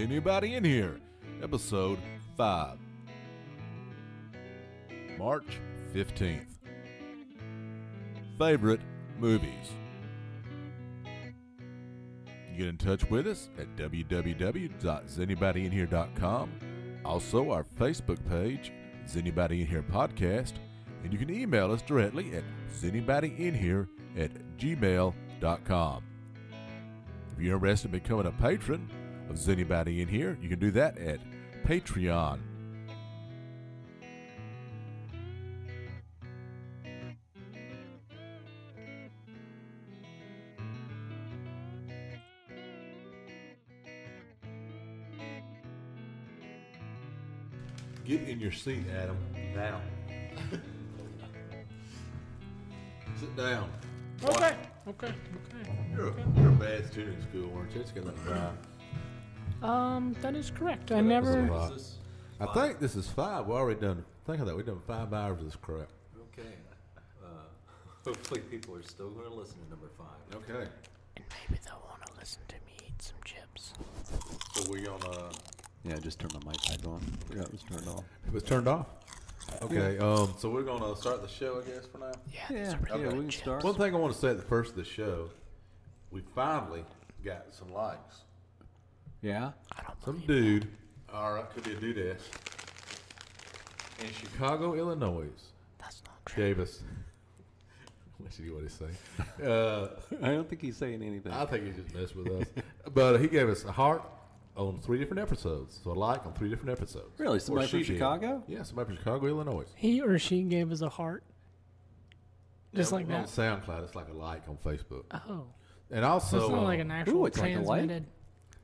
Anybody in Here? Episode 5. March 15th. Favorite movies. You get in touch with us at www.isanybodyinhere.com. Also, our Facebook page, Is Anybody In Here Podcast. And you can email us directly at isanybodyinhere@gmail.com. If you're interested in becoming a patron of Is Anybody In Here, you can do that at Patreon. Get in your seat, Adam. Now. Sit down. Okay. You're a bad student in school, weren't you? It's gonna dry. That is correct. I think this is 5. We've already done. Think of that. We've done 5 hours of this crap. Okay. Hopefully people are still going to listen to number 5. Okay. And maybe they'll want to listen to me eat some chips. So we on. Yeah, just turn my mic back on. Yeah, it was turned off. It was turned off. Okay. So we're gonna start the show, I guess, for now. Yeah, these are really we good can chips. start. One thing I want to say at the first of the show, we finally got some likes. Yeah? I don't Some believe dude, or it could be a dudess, in Chicago, Illinois, that's not true. gave us. Let's see what he say. I don't think he's saying anything. I think he just messed with us, but he gave us a heart on 3 different episodes. So a like on 3 different episodes. Really? Somebody Or from she did. Chicago? Yeah, somebody from Chicago, Illinois. He or she gave us a heart. Just Yeah, like on that. SoundCloud, it's like a like on Facebook, Oh. and also So it's not like an actual it's like a like? transmitted.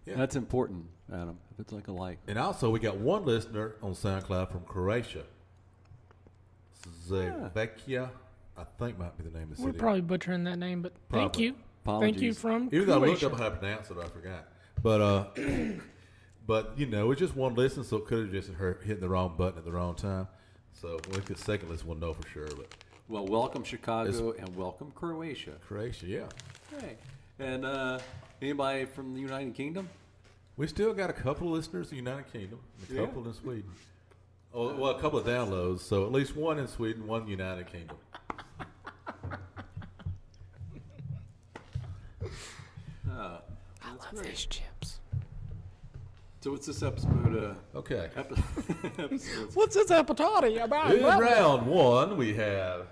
Yeah. That's important, Adam. If it's like a like. And also, we got one listener on SoundCloud from Croatia. Zevekia, I think might be the name of the We're city. probably butchering that name, but thank Probably. you. Thank Apologies. you from Even though I looked Croatia. up how to pronounce it, I forgot. But but you know, it's just one listen, so it could have just hit the wrong button at the wrong time. So we could second listen, we'll know for sure. But Well, welcome Chicago and welcome Croatia. Croatia, yeah, Hey. And anybody from the United Kingdom? we still got a couple of listeners in the United Kingdom, and a Yeah. couple in Sweden. Oh, well, a couple of downloads. So at least one in Sweden, one in the United Kingdom. I love these chips. So what's this episode? Okay. Episode? What's this appetite about? In round 1, we have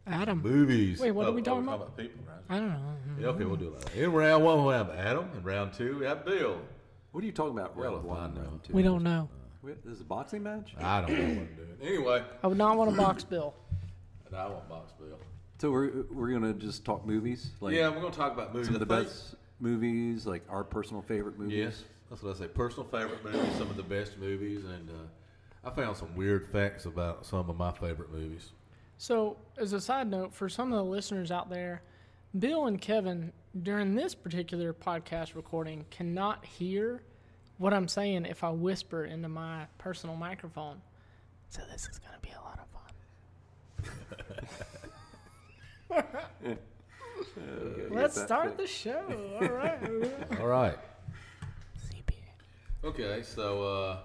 Adam. movies. Wait, what are we we're talking about? people, right? I don't know. Yeah, okay, we'll do that. In round 1, we have Adam. In round 2, we have Bill. What are you talking about? Well, Round if I 1, know. round 2. We don't know. Wait, this is a boxing match? I don't know what I'm doing. Anyway, I would not want a box bill. and I want Box Bill. So we're gonna just talk movies? Like Yeah, we're going to talk about movies. some of the I think- best movies, like our personal favorite movies. Yes, that's what I say. Personal favorite movies, some of the best movies, and I found some weird facts about some of my favorite movies. So, as a side note, for some of the listeners out there, Bill and Kevin, during this particular podcast recording, cannot hear what I'm saying if I whisper into my personal microphone. So this is going to be a lot of fun. Let's start the show. All right. All right. CPA. Okay, so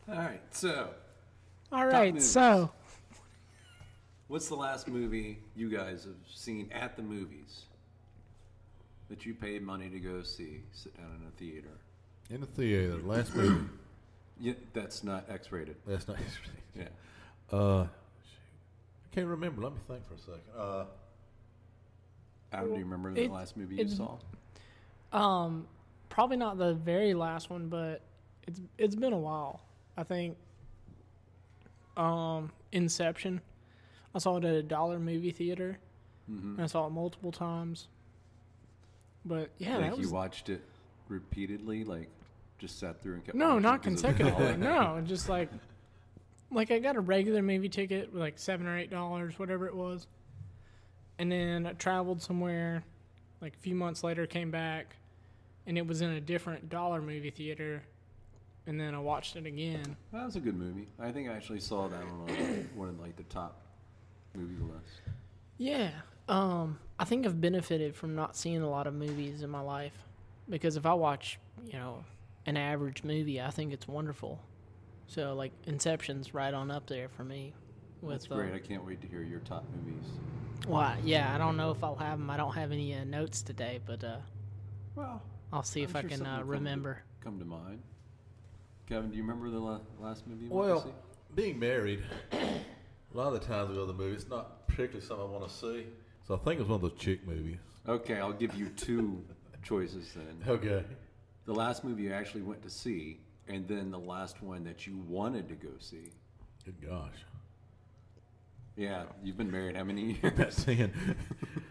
All right. So, All right. movies. So, what's the last movie you guys have seen at the movies that you paid money to go see? Sit down in a theater. in the theater, last movie. Yeah, that's not X-rated. That's not interesting. Yeah. Shoot. I can't remember. Let me think for a second. Adam, do you remember the It- last movie you it- saw? probably not the very last one, but it's been a while. I think Inception. I saw it at a $1 movie theater. And I saw it multiple times. But yeah, Like that you was watched it repeatedly, like just sat through and kept no, watching not because of- consecutively. No, just like I got a regular movie ticket with like $7 or $8, whatever it was, and then I traveled somewhere. Like a few months later, came back, and it was in a different $1 movie theater, and then I watched it again. That was a good movie. I think I actually saw that on one of like the top movie lists. Yeah, I think I've benefited from not seeing a lot of movies in my life. Because if I watch, an average movie, I think it's wonderful. So, like, Inception's right on up there for me. That's great. I can't wait to hear your top movies. Well, yeah, I don't know if I'll have them. I don't have any notes today, but Well, I'll see if I sure can something will remember. Come to mind. Kevin, do you remember the last movie you went to see? Well, being married, a lot of the times we go to the movie, it's not particularly something I want to see. So I think it was one of those chick movies. Okay, I'll give you two choices then. Okay. The last movie you actually went to see, and then the last one that you wanted to go see. Good gosh. Yeah, you've been married how many years? That's saying.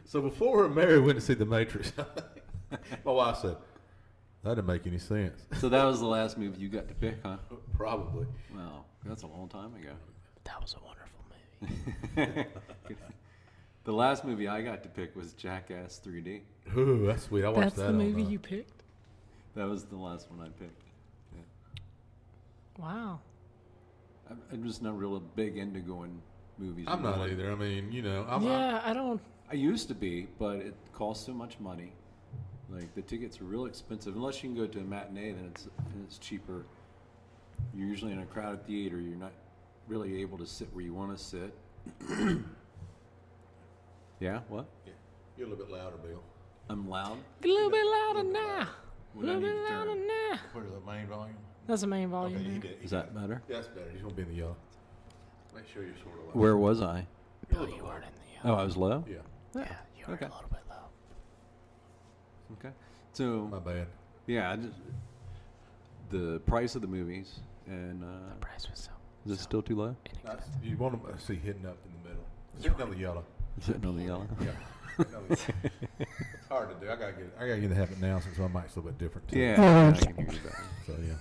So before we were married, we went to see The Matrix. My wife said, that didn't make any sense. So that was the last movie you got to pick, huh? Probably. Wow, that's a long time ago. That was a wonderful movie. The last movie I got to pick was Jackass 3D. Ooh, that's sweet. I watched That's that. the movie you picked? That was the last one I picked. Yeah. Wow. I'm just not real big into going movies. I'm not anymore. either. I mean, I don't. I used to be, but it costs so much money. Like, the tickets are real expensive. Unless you can go to a matinee, then it's cheaper. You're usually in a crowded theater. You're not really able to sit where you want to sit. Yeah, what? Yeah. You're a little bit louder, Bill. I'm loud. A little bit louder now. A What do I little need bit to louder turn? now. Where's the main volume? That's the main volume. Okay, there. you did. Is that better? Yeah, that's better. You just want to be in the yellow. Make sure you're sort of loud. Where was I? Bill, you weren't in the. Oh, I was low? Yeah. Yeah, you were Okay. a little bit low. Okay. So, My bad. yeah, the price of the movies, and The price was so. is it still too low? You want to see hitting up in the middle. Sitting on the yellow. Sitting on the yellow? Yeah. It's hard to do. I gotta get in the habit now since my mic's a little bit different too. Yeah, I can hear you better. So yeah.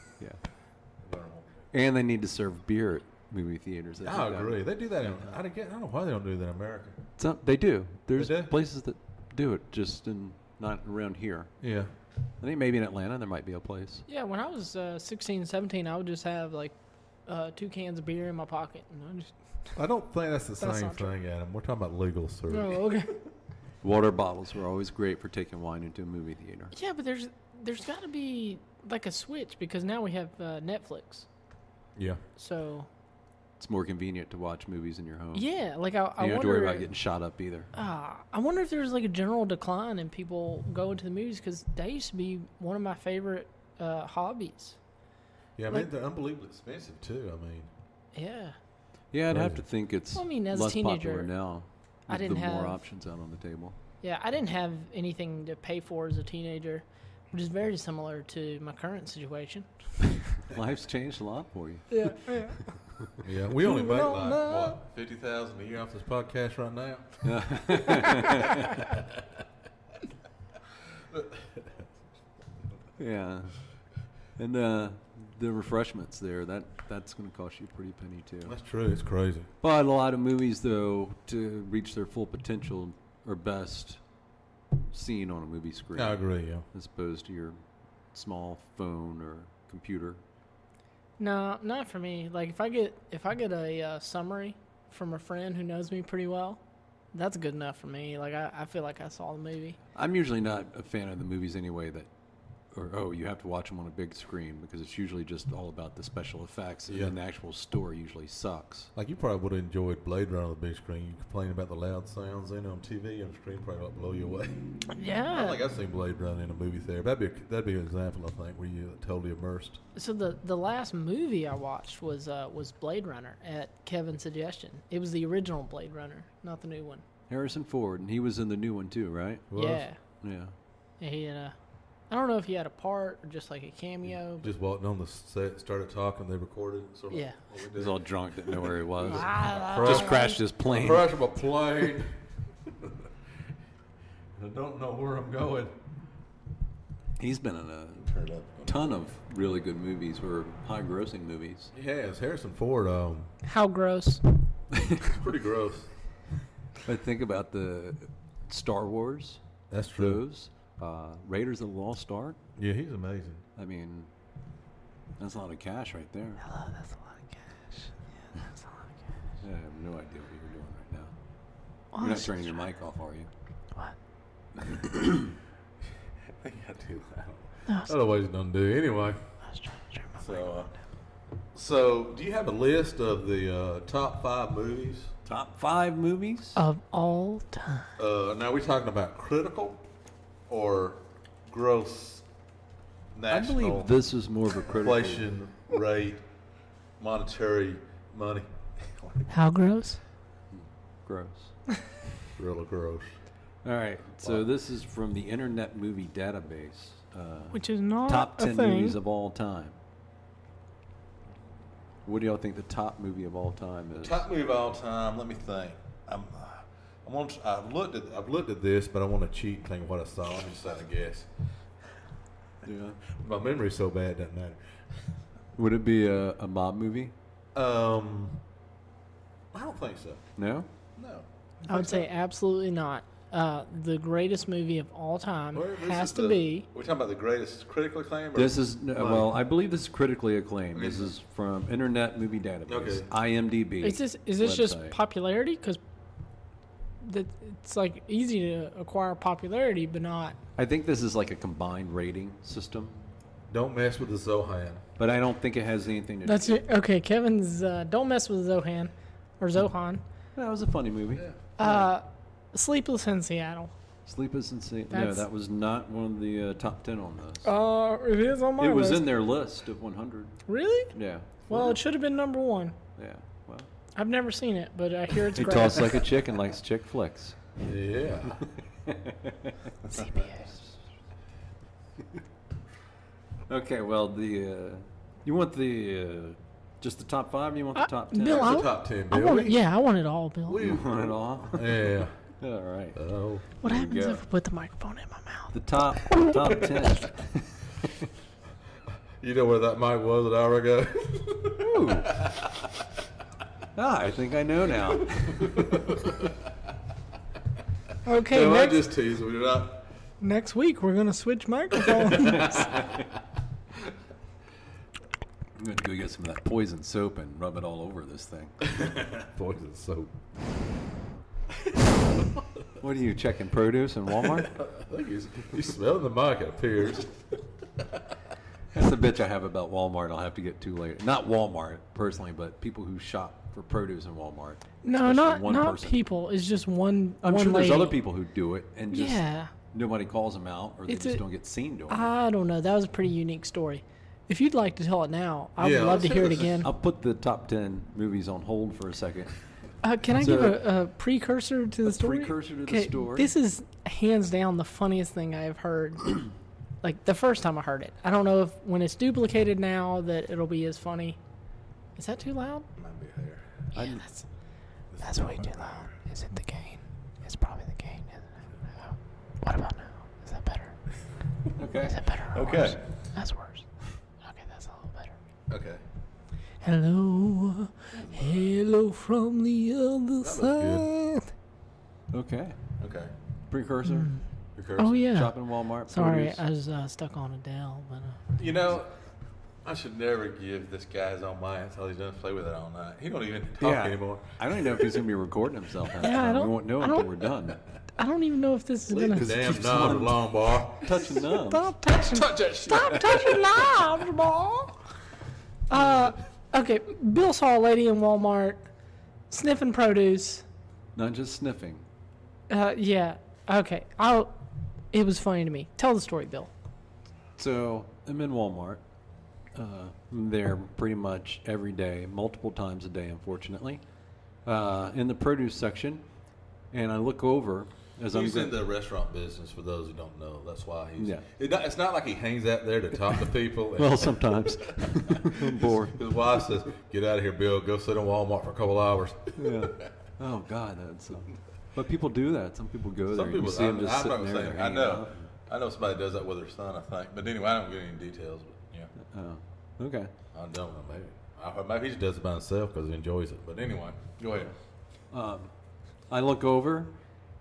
Yeah. And they need to serve beer at movie theaters. I agree. They do that. I don't know why they don't do that in America. They do. There's They do? places that do it, just not around here. Yeah. I think maybe in Atlanta there might be a place. Yeah, when I was 16, 17, I would just have like 2 cans of beer in my pocket. And I don't think that's the That's same not true. thing, Adam. We're talking about legal service. Oh, okay. Water bottles were always great for taking wine into a movie theater. Yeah, but there's got to be like a switch because now we have Netflix. Yeah. So It's more convenient to watch movies in your home. yeah, like I You don't have to wonder. worry about getting shot up either. I wonder if there's like a general decline in people going to the movies because that used to be one of my favorite hobbies. Yeah, I Like- mean, they're unbelievably expensive too. I mean, Yeah. Yeah, I'd have Crazy. to think it's Well, I mean, as a less popular teenager, now. I with didn't the more have- options out on the table. Yeah, I didn't have anything to pay for as a teenager, which is very similar to my current situation. Life's changed a lot for you. Yeah. yeah, we only make No, like no. what 50,000 a year off this podcast right now. Yeah, and the refreshments there that's going to cost you a pretty penny too. That's true. It's crazy. But a lot of movies, though, to reach their full potential, are best seen on a movie screen, I agree. Yeah. as opposed to your small phone or computer. No, not for me. Like if I get a summary from a friend who knows me pretty well, that's good enough for me. Like I feel like I saw the movie. I'm usually not a fan of the movies anyway you have to watch them on a big screen because it's usually just all about the special effects Yeah. and the actual story usually sucks. Like you probably would have enjoyed Blade Runner on the big screen. You complain about the loud sounds on TV on the screen, probably would blow you away. I don't Yeah. think I've seen Blade Runner in a movie theater. That'd be an example, I think, where you totally immersed. So the last movie I watched was Blade Runner at Kevin's suggestion. It was the original Blade Runner, not the new one. Harrison Ford, and he was in the new one too, right? Was? Yeah. Yeah. And he had I don't know if he had a part or just like a cameo. Just walked on the set, started talking, they recorded it. Sort of Yeah. what we He was did. all drunk, didn't know where he was. Ah, Just crashed his plane. Crash of a plane. I don't know where I'm going. He's been in a Turn it up. ton of really good movies or high-grossing movies. He has. Harrison Ford, How gross. it's pretty gross. But think about the Star Wars, That's true. those, Raiders of the Lost Ark. Yeah, he's amazing. I mean, that's a lot of cash right there. Hello, that's a lot of cash. Yeah, that's a lot of cash. I have no idea what you're doing right now. Oh, You're not it's turning just your mic off, are you? What? I think I do. No, I don't know what he's gonna do anyway. I was trying to turn my So, microphone down. so do you have a list of the top 5 movies? Top 5 movies? Of all time. Now we're talking about critical or gross I national believe this is more of a critical. inflation rate, monetary money. How gross? Gross. Real gross. All right, so this is from the Internet Movie Database. Which is not Top a 10 thing. movies of all time. What do y'all think the top movie of all time is? Top movie of all time. Let me think. I've looked at this, but I want to cheat and think of what I saw. Let me just have a guess. Yeah. My memory's so bad it doesn't matter. Would it be a mob movie? I don't think so. No? No. I would say absolutely not. The greatest movie of all time Well, this has is to be. We're talking about the greatest critically acclaimed. This is, money? well, I believe this is critically acclaimed. Okay. This is from Internet Movie Database, Okay. IMDb. Is this just website. popularity? Because it's like easy to acquire popularity, but not. I think this is like a combined rating system, Don't mess with the Zohan. but I don't think it has anything to That's do. it. Okay. Kevin's Don't Mess with Zohan or Zohan. That was a funny movie. Sleepless in Seattle. Sleepless in Seattle. No, That's- that was not one of the top 10 on this. It is on my It was list. in their list of 100. Really? Yeah. Well, it should have been number 1. Yeah. Well, I've never seen it, but I hear it's he great. talks like a chick and likes chick flicks. Yeah. Okay, well, you want just the top 5? Or you want the top 10? Bill, That's I- the top 10, I Bill. want it. Yeah, I want it all, Bill. You want it all? Yeah. All right. Oh. What There you happens go. if I put the microphone in my mouth? The top 10. You know where that mic was an hour ago? Ooh. I think I know now. Okay, No, I next, just teased. We did not. next week we're gonna switch microphones. I'm going to go get some of that poison soap and rub it all over this thing. Poison soap. What are you checking produce in Walmart? I think he's smelling the mic, it appears. That's the bitch I have about Walmart. I'll have to get to later. Not Walmart personally, but people who shop for produce in Walmart. No, Especially one not person. people. It's just one. I'm one sure there's lady. other people who do it, and just Yeah, nobody calls them out, or they It's just a- don't get seen doing it. I don't know. That was a pretty unique story. If you'd like to tell it now, I would Yeah, love to let's hear it hear this. again. I'll put the top 10 movies on hold for a second. Can I So- give a precursor to the story? precursor to the 'Kay, story? This is hands down the funniest thing I've heard. Like the first time I heard it. I don't know if when it's duplicated now that it'll be as funny. Is that too loud? Might be here. Yeah, that's way too loud. Is it the gain? It's probably the gain, isn't it? Oh. What about now? Is that better? Okay. Is that better or Okay. worse? That's worse. Okay, that's a little better. Okay. Hello, hello from the other looks good. side. Okay. Okay. Precursor. Oh yeah. Shop in Walmart. Sorry, produce. I was stuck on Adele, but You know, I should never give this guy his own mic until he's done play with it all night. He don't even talk anymore. I don't even know if he's going to be recording himself. half the Yeah, I time. don't- We won't know I until don't- we're done. I don't even know if this is Leave gonna. the damn keeps knob on- alone, boy. Touching thumbs. Stop touching. Touch that shit. Stop touching lives, boy. Okay. Bill saw a lady in Walmart sniffing produce. Not just sniffing. Yeah. Okay. It was funny to me. Tell the story, Bill. So I'm in Walmart. I'm there pretty much every day, multiple times a day, unfortunately, in the produce section. And I look over as I'm He's in going. the restaurant business, for those who don't know. That's why he's. Yeah. It's not like he hangs out there to talk to people. Well, sometimes I'm bored. His wife says, "Get out of here, Bill. Go sit in Walmart for a couple hours." Yeah. Oh God, that's. But people do that. Some people go there. Some and people. you see them just I'm sitting not there. saying. I hanging know. out. I know somebody does that with their son. I think, but anyway, I don't get any details. But yeah, Oh, okay. I don't know. Maybe he just does it by himself because he enjoys it. But anyway, go ahead. I look over,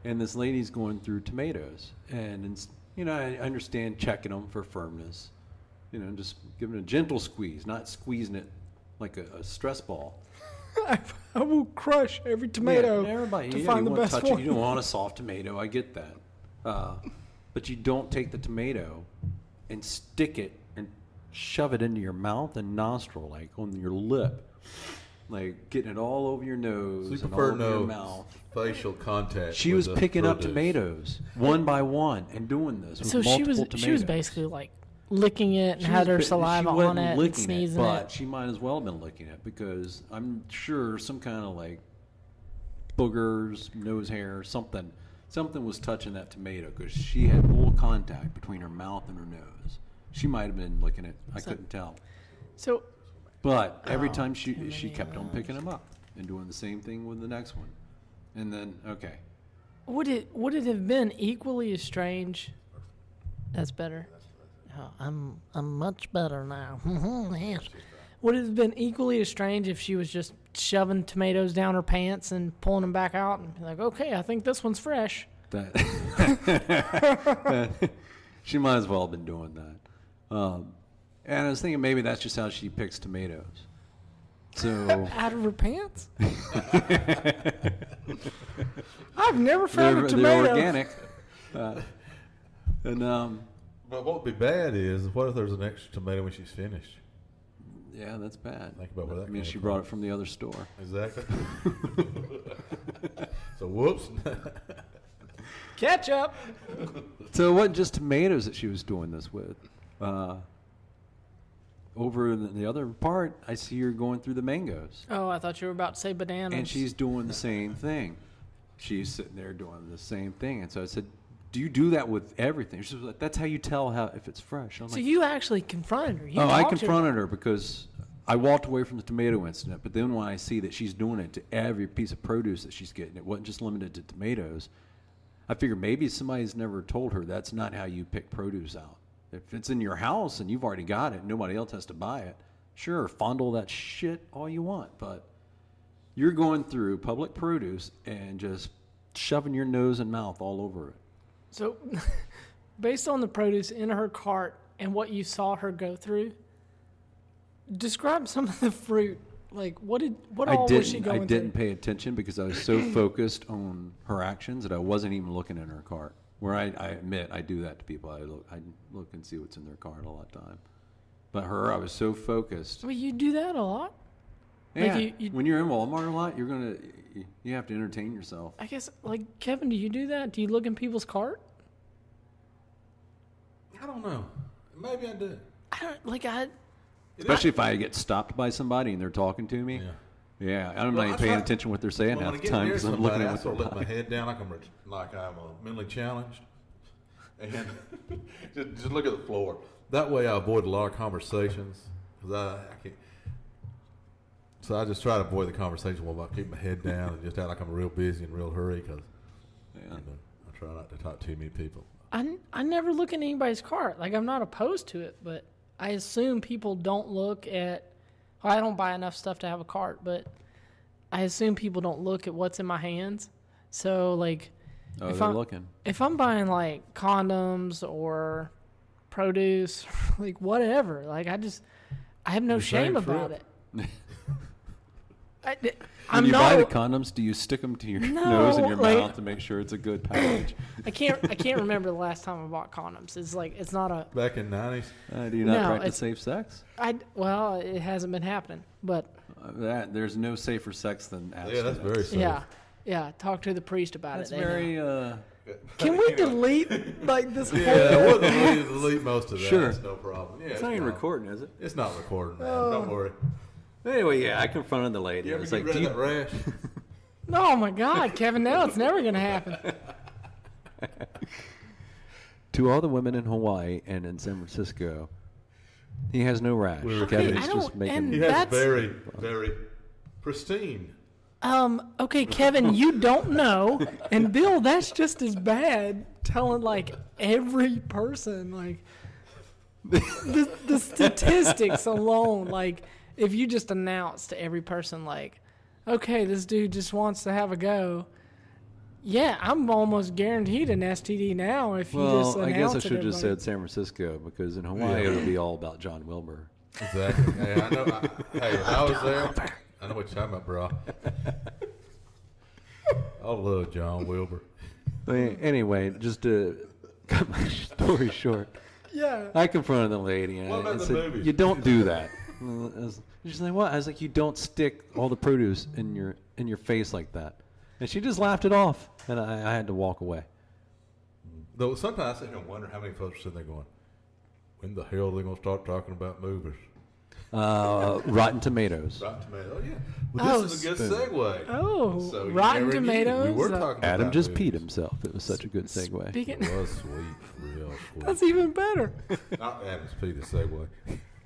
and this lady's going through tomatoes, and I understand checking them for firmness, just giving it a gentle squeeze, not squeezing it like a stress ball. I will crush every tomato Yeah, everybody, to you find the want best touch it. one. You don't want a soft tomato. I get that. but you don't take the tomato and stick it and shove it into your mouth and nostril, like on your lip, like getting it all over your nose So you and all prefer over your no mouth. facial contact. She with was the picking up produce. tomatoes one by one and doing this. With So multiple she was tomatoes. basically like licking it and She had was her bi- saliva she on wasn't it and licking sneezing but it. she might as well have been licking it because I'm sure some kind of like boogers, nose hair, something was touching that tomato because she had full contact between her mouth and her nose. She might have been licking it. I couldn't tell. So But every time too she many kept on picking them up and doing the same thing with the next one. And then, okay. would it have been equally as strange? That's better. Oh, I'm much better now. Yes. Would it have been equally as strange if she was just shoving tomatoes down her pants and pulling them back out and be like, okay, I think this one's fresh. That she might as well have been doing that. And I was thinking maybe that's just how she picks tomatoes. So Out of her pants? I've never found a tomato. they're organic. And But what would be bad is, what if there's an extra tomato when she's finished? yeah, that's bad. Think about where that I mean, came she from. brought it from the other store. Exactly. So whoops. Ketchup. So it wasn't just tomatoes that she was doing this with. Over in the other part, I see her going through the mangoes. Oh, I thought you were about to say bananas. And she's doing the same thing. She's sitting there doing the same thing. And so I said, do you do that with everything? She was like, that's how you tell if it's fresh. I'm So like, you actually confronted her. You I talked to confronted her because I walked away from the tomato incident. But then when I see that she's doing it to every piece of produce that she's getting, it wasn't just limited to tomatoes. I figure maybe somebody's never told her that's not how you pick produce out. If it's in your house and you've already got it, nobody else has to buy it. Sure, fondle that shit all you want, but you're going through public produce and just shoving your nose and mouth all over it. So, based on the produce in her cart and what you saw her go through, describe some of the fruit. Like, what all was she going I didn't through? pay attention because I was so focused on her actions that I wasn't even looking in her cart. Where I admit I do that to people. I look and see what's in their cart all the time. But her, I was so focused. Well, you do that a lot. Yeah, Like you- when you're in Walmart a lot, you have to entertain yourself. I guess, like, Kevin, do you do that? Do you look in people's cart? I don't know. Maybe I do. Especially if I get stopped by somebody and they're talking to me. Yeah, I'm not even paying attention to what they're saying half the time because I'm looking at I what sort they're of let my buying. head down like I'm mentally challenged, and just look at the floor. That way, I avoid a lot of conversations because I can't. So I just try to avoid the conversation while I keep my head down and just act like I'm real busy and real hurry because Yeah. I try not to talk to too many people. I never look at anybody's cart. Like, I'm not opposed to it, but I assume people don't look at. Well, I don't buy enough stuff to have a cart, but I assume people don't look at what's in my hands. So, like, Oh, they're looking. if I'm buying, like, condoms or produce, like, whatever, like, I have no The shame same about fruit. it. When I'm you buy the not. condoms, do you stick them to your No, nose and your like- mouth to make sure it's a good package? I can't remember the last time I bought condoms. It's like, it's not a. Back in the 90s, Do you not No, practice it's- safe sex? Well, it hasn't been happening, but There's no safer sex than abstinence. yeah, that's very safe. yeah. Talk to the priest about That's it. They very. know. Can we delete like this? Yeah, whole we'll delete most of that. Sure. It's no problem. Yeah, It's not even fine. recording, is it? It's not recording, man. Don't worry. Anyway, yeah, I confronted the lady. You I ever was get like, rid "Do of you, that rash? Oh my God, Kevin! Now it's never gonna happen. to all the women in Hawaii and in San Francisco, he has no rash. We were Kevin's I just don't- making. and- He has That's- very, very pristine. Okay, Kevin, you don't know, and Bill, that's just as bad. Telling like every person, like the statistics alone, like if you just announce to every person, like, okay, this dude just wants to have a go. Yeah, I'm almost guaranteed an STD now if you just Well, announce I guess I it, should have just everybody. said San Francisco because in Hawaii it'll be all about John Wilbur. Exactly. Hey, I know. Hey, if I was there, I know what you're talking about, bro. I love John Wilbur. Anyway, just to cut my story short, Yeah. I confronted the lady and What I about the said, movies? "You don't do that." She's like, "What?" I was like, "You don't stick all the produce in your face like that." And she just laughed it off, and I had to walk away. Though sometimes I sit here and wonder how many folks are sitting there going, when the hell are they going to start talking about movies? Rotten Tomatoes. Rotten Tomatoes. Oh, yeah. Well, this is a good segue. Oh, So you Rotten never knew. Tomatoes. We were talking Adam about just movies. peed himself. It was such a good segue. Speaking, It was sweet. Real sweet. that's even better. Not Adam's pee, the segue.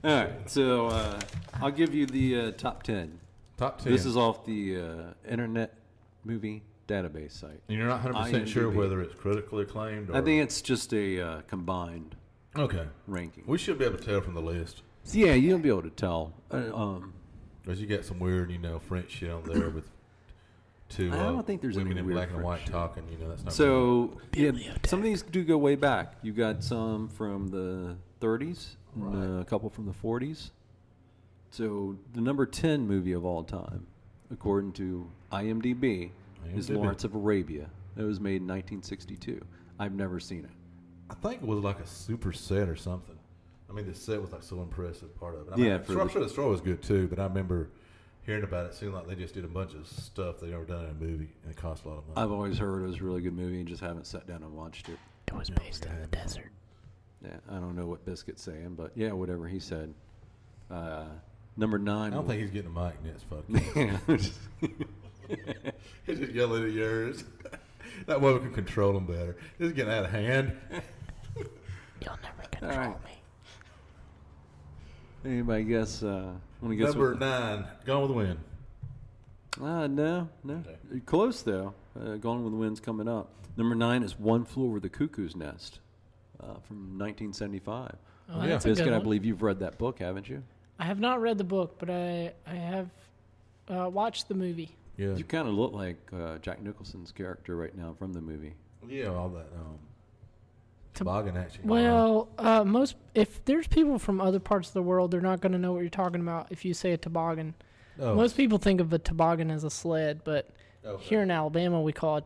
All right, so I'll give you the top 10. Top 10. This is off the Internet Movie Database site. And you're not 100% sure IMDb. whether it's critically acclaimed or... I think it's just a combined Okay. ranking. We should be able to tell from the list. So yeah, you'll be able to tell. Because you got some weird, French shit on there with two I don't think there's women any in weird black and French white shit. talking. That's not So yeah, some of these do go way back. You got some from the 30s, and Right. a couple from the 40s. So the number 10 movie of all time, according to IMDb, is IMDb. Lawrence of Arabia. It was made in 1962. I've never seen it. I think it was like a super set or something. I mean, the set was like so impressive, part of it. Yeah, I'm for sure the- the story was good too, but I remember hearing about it. It seemed like they just did a bunch of stuff they'd never done in a movie, and it cost a lot of money. I've always heard it was a really good movie and just haven't sat down and watched it. It was Yeah, based in yeah. the desert. Yeah, I don't know what Biscuit's saying, but yeah, whatever he said. Number 9. I don't think he's getting a mic next fucking. He's just yelling at yours. That way we can control him better. This is getting out of hand. You'll never All control right. me. Anybody guess? Want to guess Number what? 9, Gone with the Wind. No. Okay. Close though. Gone with the Wind's coming up. Number 9 is One Flew Over the Cuckoo's Nest, from 1975. Oh, Yeah. that's a Biscuit, good I one. believe you've read that book, haven't you? I have not read the book, but I have watched the movie. Yeah. You kind of look like Jack Nicholson's character right now from the movie. Yeah, all that toboggan action. Well, if there's people from other parts of the world, they're not going to know what you're talking about if you say a toboggan. Oh, Most people think of a toboggan as a sled, but okay. here in Alabama we call it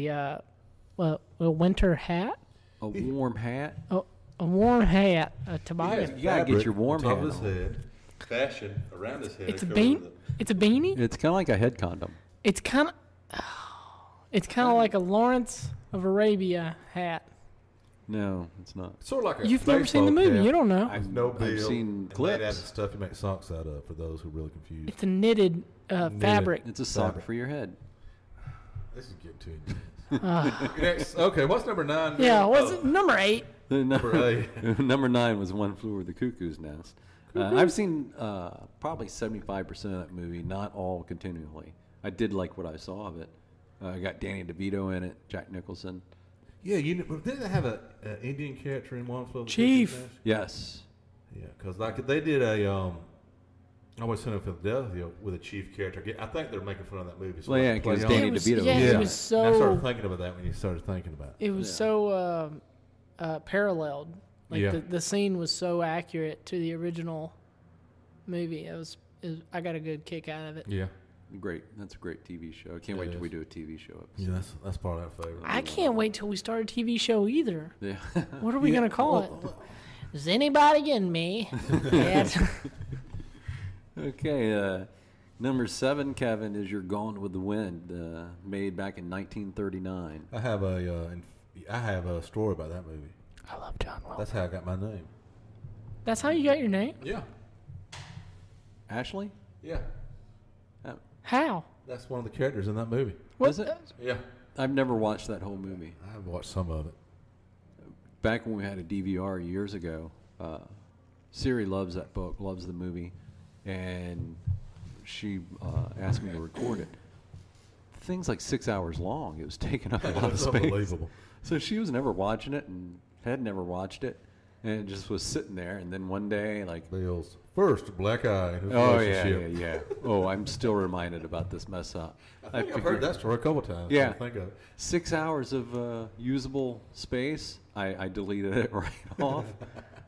a winter hat, A warm hat. a warm hat, a toboggan. You gotta get your warm top hat of his on. head, fashion around his head. It's a covered bean. with It's a beanie. It's kind of like a head condom. It's kind of like a Lawrence of Arabia hat. No, it's not. Sort of like a You've never seen the baseball movie. cap. You don't know. With no I've bill seen and made clips. out of stuff you make socks out of. For those who are really confused, It's a knitted fabric. It's a sock Fabric. for your head. this is getting too intense. Next, okay, what's number 9? Yeah, what's Oh, it? Number 8? number 8? Number 9 was One Flew Over the Cuckoo's Nest. I've seen probably 75% of that movie, not all continually. I did like what I saw of it. I got Danny DeVito in it, Jack Nicholson. Yeah, didn't they have an Indian character in one of Chief. Yes. Yeah, because like they did a Always Sunny in Philadelphia with a chief character. I think they're making fun of that movie. So Well, they yeah, play 'cause on Danny it. DeVito. Yeah, Yeah. it was And I started so. thinking about that when you started thinking about it. It was Yeah. so paralleled. Like Yeah. the scene was so accurate to the original movie. I got a good kick out of it. Yeah, Great. That's a great TV show. I can't It wait till is. we do a TV show episode. yeah, that's part of our favorite. I can't wait till we start a TV show either. Yeah. What are we gonna call it? Is anybody getting me? Yeah. Okay. Number 7, Kevin, is You're Gone with the Wind, made back in 1939. I have a story about that movie. I love John Wilson. That's how I got my name. That's how you got your name? Yeah, Ashley? yeah. How? That's one of the characters in that movie. What? Is it? Yeah, I've never watched that whole movie. I've watched some of it. Back when we had a DVR years ago, Siri loves that book, loves the movie, and she asked me to record it. The thing's like 6 hours long. It was taking up a lot of It's space. unbelievable. So she was never watching it and had never watched it, and it just was sitting there. And then one day, like, Bill's first black eye in his oh yeah, relationship. yeah, yeah. Oh, I'm still reminded about this mess up. I think I've figured heard that story a couple times. Yeah. I think of it. 6 hours of usable space. I deleted it right off.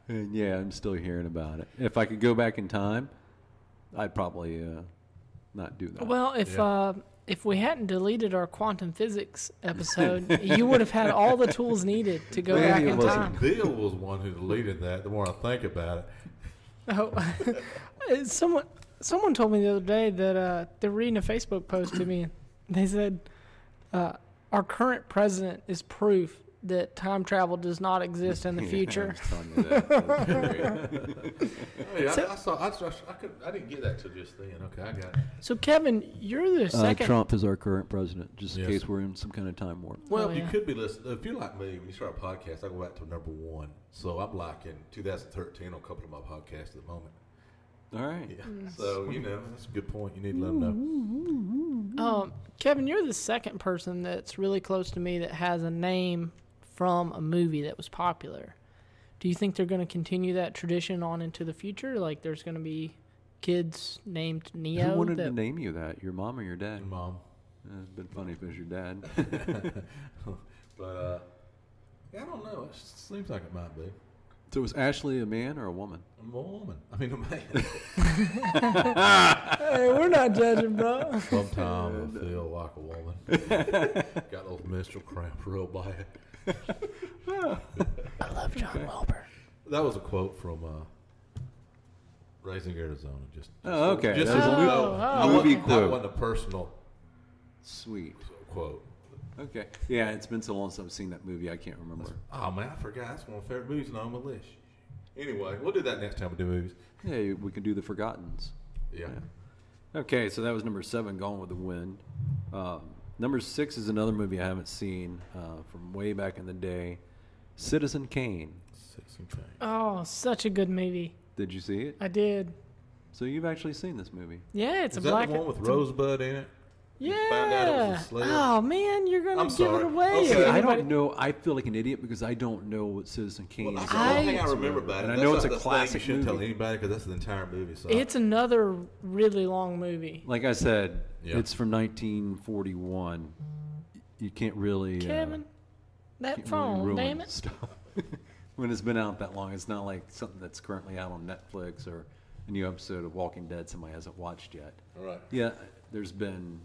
And yeah, I'm still hearing about it. If I could go back in time, I'd probably not do that. Well, if we hadn't deleted our quantum physics episode, you would have had all the tools needed to go back in time. Bill was one who deleted that. The more I think about it, Oh, someone told me the other day that they're reading a Facebook post to me, and they said our current president is proof that time travel does not exist in the future. I was telling you that. That's great. hey, I didn't get that till just then. Okay, I got it. So, Kevin, you're the second. Trump is our current president, just in Yes. case we're in some kind of time warp. Well, Oh, you yeah. could be listening. If you're like me, when you start a podcast, I go back to number 1. So I'm like in 2013 on a couple of my podcasts at the moment. All right. Yeah. So, that's a good point. You need to let them know. Kevin, you're the second person that's really close to me that has a name from a movie that was popular. Do you think they're going to continue that tradition on into the future? Like, there's going to be kids named Neo? Who wanted that- to name you that? Your mom or your dad? And Mom. It'd been funny if it was your dad. But, I don't know. It seems like it might be. So was Ashley a man or a woman? I'm a woman. I mean, a man. Hey, we're not judging, bro. Sometimes I feel like a woman. Got those menstrual cramps real bad. I love John Wilbur. That was a quote from Raising Arizona. Oh, okay. Just That so was you a know, movie that quote. wasn't a personal Sweet. quote. Okay. Yeah, it's been so long since I've seen that movie. I can't remember. Oh man, I forgot. That's one of my favorite movies on my list. Anyway, we'll do that next time we do movies. Yeah, we can do the Forgottens. Yeah. Okay, so that was number 7, Gone with the Wind. Number 6 is another movie I haven't seen from way back in the day, Citizen Kane. 6 and change. Oh, such a good movie. Did you see it? I did. So you've actually seen this movie? Yeah, it's Is a black. that the one with it's a- Rosebud in it? Yeah. found out it was a sled? Oh man, you're gonna I'm give sorry. it away. Okay. if I anybody- don't know. I feel like an idiot because I don't know what Citizen Kane Well, is. that's the only thing I I- remember about it. And I That's know like it's a the thing classic You shouldn't tell movie. anybody because that's the entire movie. So It's another really long movie. Like I said, Yeah. it's from 1941. You can't really Kevin, that can't really phone, ruin damn it. stuff. When it's been out that long, it's not like something that's currently out on Netflix or a new episode of Walking Dead somebody hasn't watched yet. all right. Yeah, there's been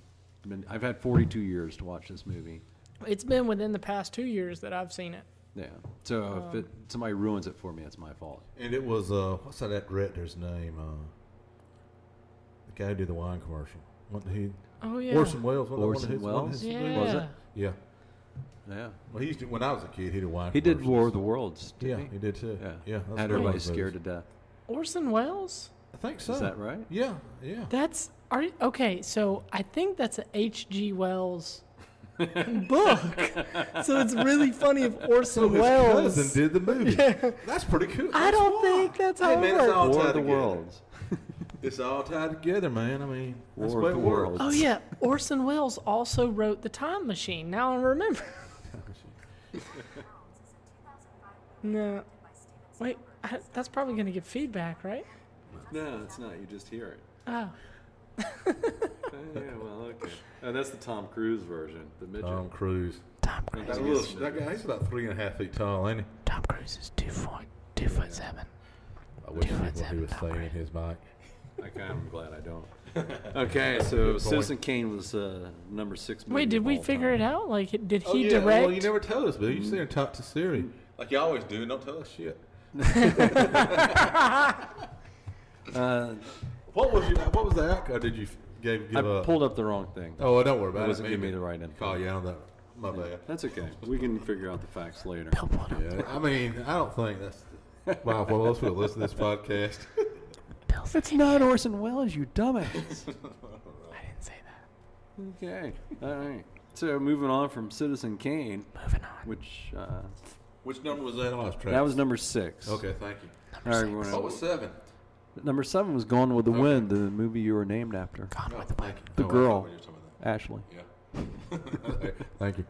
I've had 42 years to watch this movie. It's been within the past 2 years that I've seen it. Yeah. So if somebody ruins it for me, it's my fault. And it was what's that director's name? The guy who did the wine commercial. Wasn't he? Oh yeah. Orson Welles. Wasn't that one of Orson his- one of Welles? his Yeah. movies? Was it? Yeah. Yeah. Well, he used to, when I was a kid, he did wine. He did commercials. War of the Worlds. Yeah, Didn't he did too. Yeah. Yeah. that's Had one of everybody those scared movies. to death. Orson Welles? I think so. Is that right? Yeah. Yeah. That's okay. So I think that's a H.G. Wells book. So it's really funny if Orson So his Welles. cousin did the movie. That's pretty cool. I That's don't why. think that's how Hey, it man, it's all works. War tied of the together. Worlds. It's all tied together, man. I mean, that's War the way of it the works. Worlds. Oh yeah, Orson Welles also wrote The Time Machine. Now I remember. No, wait, that's probably gonna give feedback, right? No, it's not. You just hear it. Oh, Yeah, well, okay. That's the Tom Cruise version, the midget. Tom Cruise. Tom Cruise. That, little, that guy, he's about 3.5 feet tall, ain't he? Tom Cruise is 2'7". I wish he Two knew foot what he was seven, saying in his mic. I kind of glad I don't. Okay, so Good point. Citizen Kane was number 6 movie Wait, did of we all figure time. it out? Like, did Oh, he yeah. direct? Well, you never told us, Bill. You sit there and talk to Siri. Like you always do. Don't tell us shit. What was the outcome? Did you give I up? pulled up the wrong thing. Oh, well, don't worry about It it. wasn't giving me Maybe the right info. Call you on that. My bad. That's okay. We can figure out the facts later. Yeah, I mean, I don't think that's. Wow, well, most people listen to this podcast. It's not Orson Welles, you dumbass. I didn't say that. Okay, all right. So moving on from Citizen Kane, Moving on. which Which number was that? I lost track. that was number 6. Okay, thank you. All right, we're What was 7? number 7 was Gone with the Okay. Wind, the movie you were named after, Gone with the Thank Wind. you. The Oh, I girl. thought you were talking about Ashley. that. Yeah. Thank you.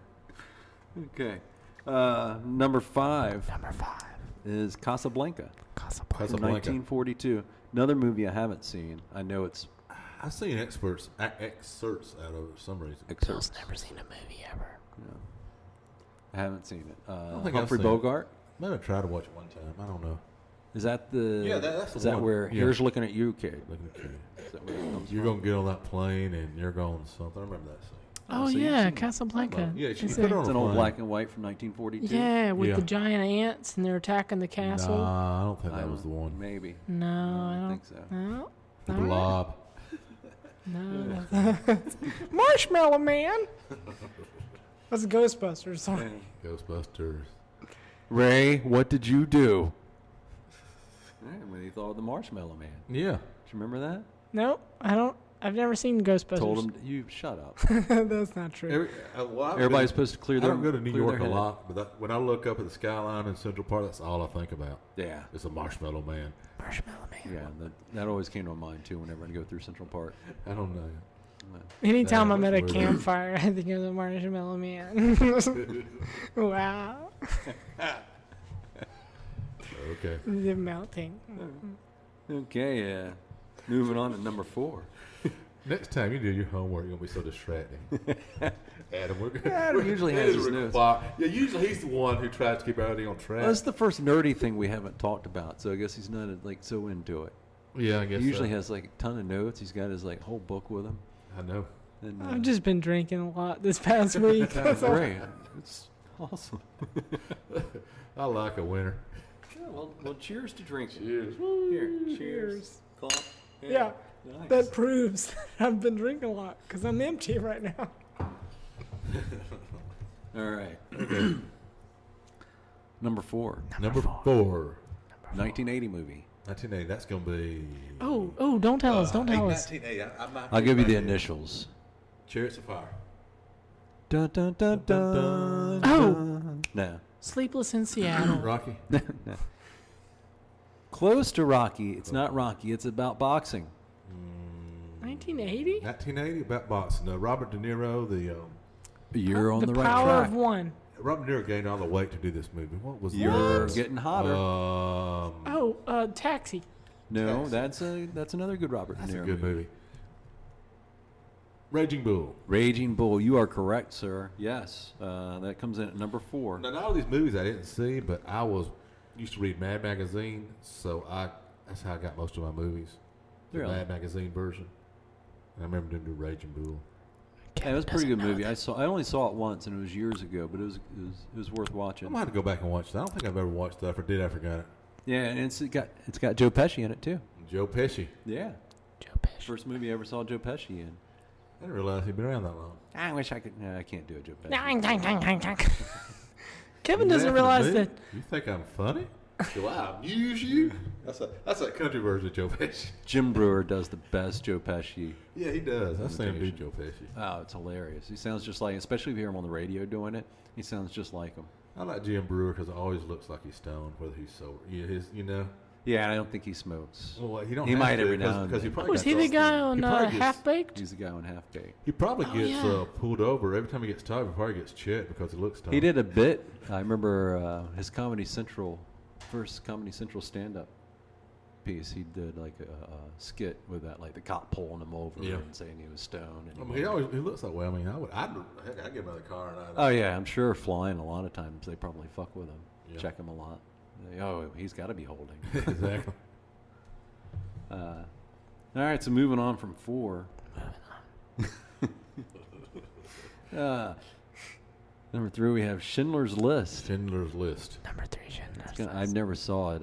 Okay, number 5 Number 5. is Casablanca Casablanca. from Casablanca. 1942. Another movie I haven't seen. I know it's I've seen excerpts out of it for some reason. Bill's excerpts. never seen a movie ever. Yeah. I haven't seen it. don't think I've Humphrey seen it. Bogart. Maybe I tried to watch it one time. I don't know. Is that the? Yeah, that's the Is that one. where Yeah. here's looking at you, kid? Looking at you. Is that where it comes You're from? gonna get on that plane and you're going something. I remember that scene. Oh, so you've yeah, seen it. Casablanca. Yeah, she Is put it it- on It's a an old plane. black and white from 1942. Yeah, with Yeah. the giant ants and they're attacking the castle. Nah, I don't think I that don't- was the one. Maybe. No, I I don't think so. No. The All right. Blob. No. Marshmallow Man. That's Ghostbusters. Sorry. Ghostbusters. Ray, what did you do? When he thought of the Marshmallow Man. Yeah. Do you remember that? No, I don't. I've never seen Ghostbusters. Told him, you shut up. That's not true. Everybody's supposed to clear I their don't go to New clear York their a head. lot, but when I look up at the skyline in Central Park, that's all I think about. Yeah. It's a Marshmallow Man. Marshmallow Man. Yeah, that always came to my mind too whenever I go through Central Park. I don't know. Anytime Nah, I'm at a that's weird. campfire, I think of the Marshmallow Man. Wow. Okay. The melting. Okay, moving on to number 4. Next time you do your homework, you're gonna be so distracting. Adam, we're Adam usually has his notes. Yeah, usually he's the one who tries to keep everything on track. Well, that's the first nerdy thing we haven't talked about, so I guess he's not like so into it. Yeah, I guess He usually so. has like a ton of notes. He's got his like whole book with him. I know. And, I've just been drinking a lot this past week. That's all. great. It's awesome. I like a winner. Yeah, well, cheers to drinking. Cheers. Here, cheers. Cheers. Clap. Yeah, Nice. that proves that I've been drinking a lot because I'm empty right now. All right. Number 4, Number 4. 1980 movie. 1980. That's gonna be. Oh, don't tell us. Don't tell us. 1980. I might I'll be give you the right. initials. Chariots of Fire. Dun dun dun dun. Oh. dun. No. Sleepless in Seattle. Rocky. No. Close to Rocky. It's not Rocky. It's about boxing. 1980? 1980 about boxing. Robert De Niro. You're on the right Power track. of One. Robert De Niro gained all the weight to do this movie. What was You're the getting hotter. Taxi. No, Taxi. that's another good Robert That's De a Niro good movie. Raging Bull. Raging Bull. You are correct, sir. Yes, that comes in at number 4. Now, not all these movies I didn't see, but I used to read Mad Magazine, so that's how I got most of my movies. The Really? Mad Magazine version. And I remember them do Raging Bull. Yeah, it was a pretty good movie. I only saw it once, and it was years ago, but it was worth I watching. might have to go back and watch that. I don't think I've ever watched that. If I did, I forgot it. Yeah, and it's got Joe Pesci in it too. Joe Pesci. Yeah, Joe Pesci. first movie I ever saw Joe Pesci in. I didn't realize he'd been around that long. I wish I could. No, I can't do a Joe Pesci. Kevin You doesn't laughing at realize me? that. You think I'm funny? Do I amuse you? That's a country version of Joe Pesci. Jim Brewer does the best Joe Pesci. Yeah, he does. I've seen him do Imitation. Joe Pesci. Oh, it's hilarious. He sounds just like, especially if you hear him on the radio doing it, he sounds just like him. I like Jim Brewer because it always looks like he's stoned, whether he's sober. Yeah, Yeah, I don't think he smokes. Well, he don't. He have might to, every now and because he then. probably Was got he the those- guy on he probably gets- Half Baked? He's the guy on Half Baked. He probably Oh, gets yeah. pulled over every time he gets tired. He probably gets checked because he looks stoned. He did a bit. I remember his first Comedy Central stand-up piece. He did like a skit with that, like the cop pulling him over Yeah. and saying he was stoned. And I mean, he looks that way. I mean, I'd get him out of the car and oh yeah, I'm sure flying a lot of times they probably fuck with him, Yeah. check him a lot. He's got to be holding. exactly. All right, so moving on from 4. Number 3, we have Schindler's List. Schindler's List. Number 3, Schindler's I never saw it.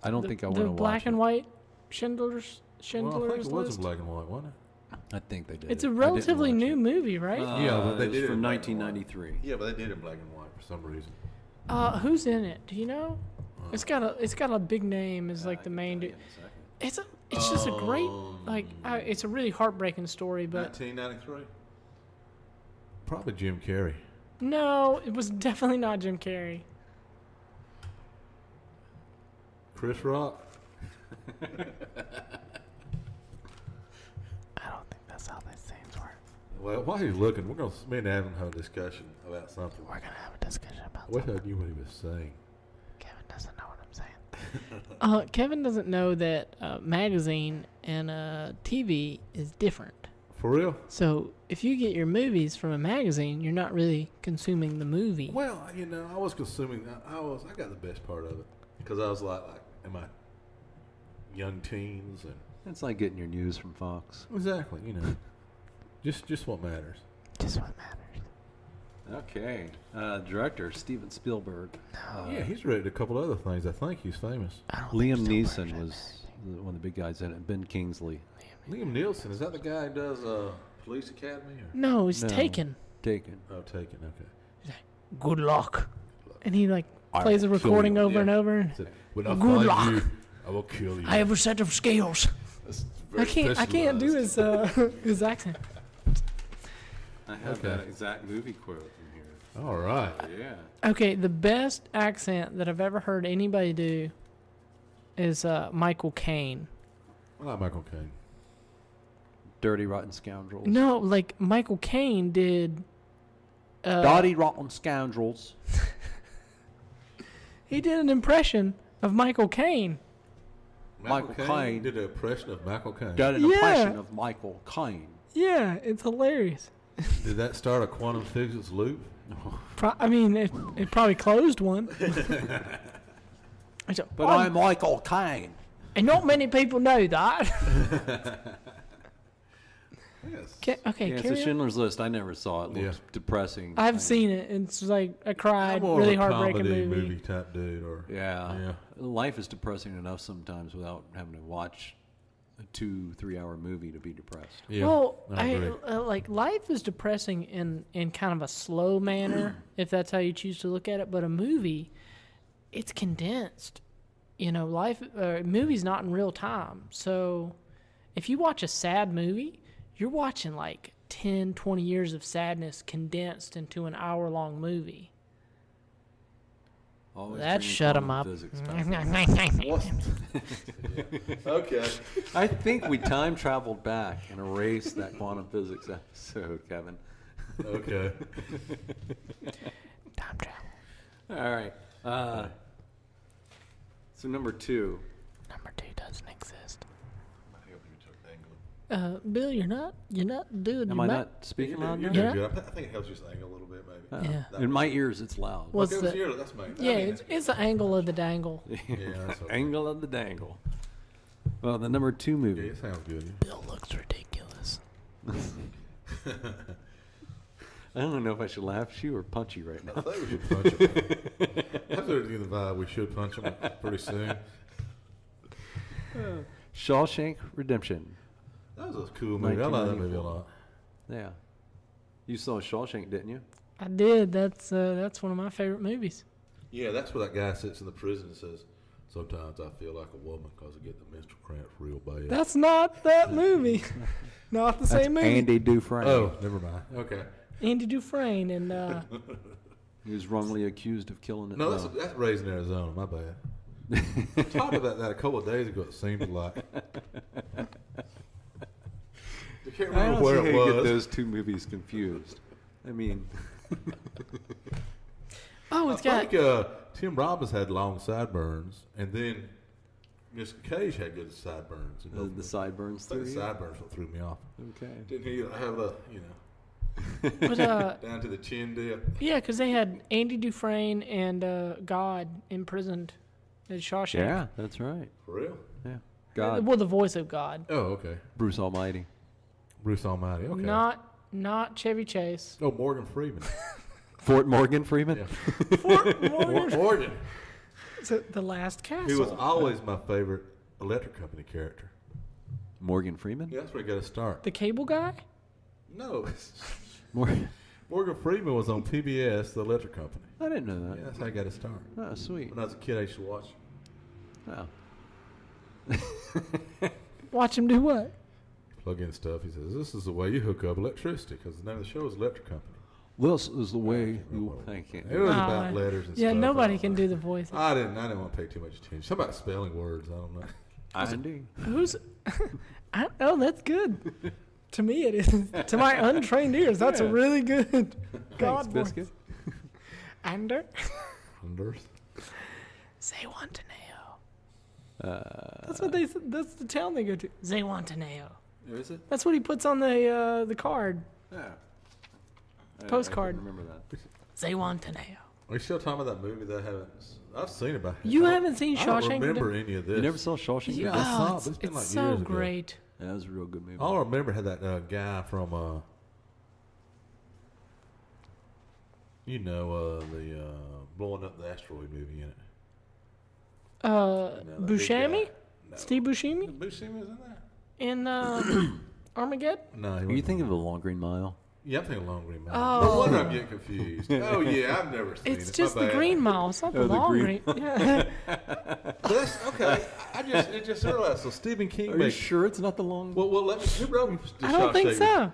I don't think I want to The watch black it. and white Schindler's Well, I think it was List. in black and white, wasn't it? I think they did. It's it. a I didn't relatively watch new it. movie, right? Yeah, but they it was did it from in black and white. 1993. Yeah, but they did it in black and white for some reason. Who's in it? Do you know? It's got a big name as like the main dude. It's just a great it's a really heartbreaking story, but 1993. Probably Jim Carrey. no, it was definitely not Jim Carrey. Chris Rock. I don't think that's how these things work. Well, while he's looking, me and Adam have a discussion about something. We're gonna have a discussion about What I knew what he was saying. Kevin doesn't know what I'm saying. Kevin doesn't know that magazine and TV is different. For real? So if you get your movies from a magazine, you're not really consuming the movie. Well, I was consuming. I got the best part of it. because I was like in my young teens and It's like getting your news from Fox. exactly, just what matters. Just what matters. Okay. Director Steven Spielberg. Yeah, he's directed a couple other things. I think he's famous. Liam Neeson was one of the big guys in it. Ben Kingsley. Liam Nielsen, is that the guy who does Police Academy? Or? No, he's No. Taken. Taken. Oh, Taken. Okay. Good luck. And he like I plays a will kill recording you. over and Yeah. over. Said, when I Good find luck. you, I will kill you. I have a set of scales. That's I very can't do specialized. his accent. I have Okay. that exact movie quote in here. All right. Yeah. Okay, the best accent that I've ever heard anybody do is Michael Caine. I like Michael Caine. Dirty Rotten Scoundrels. No, like Michael Caine did. Dirty Rotten Scoundrels. He did an impression of Michael Caine. Michael Caine. did an impression of Michael Caine. Did an Yeah. impression of Michael Caine. Yeah, it's hilarious. Did that start a quantum physics loop? I mean, it probably closed one. But I'm Michael Caine. and not many people know that. Yes. Okay, Yeah, it's a carry on. Schindler's List. I never saw it. It Yeah. looked depressing. I've seen it. It's like I I'm cried. more Really of a heartbreaking comedy movie. type dude, or Yeah. Life is depressing enough sometimes without having to watch a 2-3 hour movie to be depressed. Yeah, Well, I agree. like life is depressing in kind of a slow manner, if that's how you choose to look at it. But a movie, it's condensed. Movie's not in real time. So if you watch a sad movie, you're watching like 10, 20 years of sadness condensed into an hour-long movie. Always That bringing shut 'em quantum up. physics back. Okay. I think we time traveled back and erased that quantum physics episode, Kevin. Okay. Time travel. All right. So number 2. Number 2 doesn't exist. Bill, you're not doing. Am your I ma- not speaking loud You're enough? doing Yeah. good. I think it helps just angle a little bit, maybe. Yeah. In my ears, it's loud. What's Okay, the? that's my. Yeah, it's the angle of the dangle. Yeah, that's okay. Angle of the dangle. Well, the number 2 Yeah, movie. it sounds good. Bill looks ridiculous. I don't know if I should laugh at you or punch you right I now. think we should punch him. I'm getting the vibe we should punch him pretty soon. Shawshank Redemption. That was a cool movie. I like that movie a 1994. lot. Yeah. You saw Shawshank, didn't you? I did. That's one of my favorite movies. Yeah, that's where that guy sits in the prison and says, "Sometimes I feel like a woman because I get the menstrual cramps real bad." That's not that movie. Not the same movie. Andy Dufresne. Oh, never mind. Okay. Andy Dufresne and He was wrongly accused of killing it. No, that's Raising Arizona. My bad. I talked about that a couple of days ago. It seemed like. I can't I remember don't where see it how you get was. those two movies confused. I mean, oh, I it's got think Tim Robbins had long sideburns, and then Nick Cage had good sideburns. the sideburns I think theory. the sideburns what threw me off. Okay. Didn't he have a but down to the chin dip? yeah, because they had Andy Dufresne and God imprisoned at Shawshank. Yeah, that's right. For real? Yeah. God, Well, the voice of God, Oh, okay. Bruce Almighty. Bruce Almighty. Okay. not Chevy Chase. Oh, Morgan Freeman. Fort Morgan Freeman. Yeah. Fort Morgan. Morgan. So the Last Castle. He was always my favorite electric company character. Morgan Freeman. Yeah, that's where he got to start. the cable guy. No. Morgan. Morgan Freeman was on PBS, the electric company. I didn't know Yeah, that. that's how he got to start. Oh, sweet. When I was a kid, I used to watch. Oh. Watch him do what? Plug in stuff. He says, "This is the way you hook up electricity," because the name of the show is Electric Company. This is the way you. I can't. It was Oh, about letters and yeah, stuff. nobody can do the voice. I didn't want to pay too much attention. Something about spelling words. I don't know. Andy. Who's? Oh, that's good. To me, it is. To my untrained ears, that's a Yeah. really good Thanks, God voice. Biscuit. Ander. Anders. Zewantaneo. Uh, That's what they. That's the town they go to. Zewantaneo. is it? That's what he puts on the card. Yeah. Postcard. I remember that. Zewantaneo. Are you still talking about that movie that I've seen about? You haven't seen I don't Shawshank remember Redemption? any of this. You never saw Shawshank? Yeah, Redemption? I saw it, it's, but it's been it's like so years ago. great. Yeah, that was a real good movie. All I remember had that guy from, the blowing up the asteroid movie in it. that big Buscemi? guy. No. Steve Buscemi? Buscemi was in that? In Armageddon? No, he Are you wasn't. thinking of The Long Green Mile? Yeah, I'm thinking Long Green Mile. Oh. No wonder I'm getting confused. Oh yeah, I've never seen it. It's My just the bad. Green Mile. It's not the Oh, the long green- green. Yeah. But that's okay. It just realized. So Stephen King. Are you sure it's not The Long? Well, let me. Who wrote the I don't think Shawshank- so.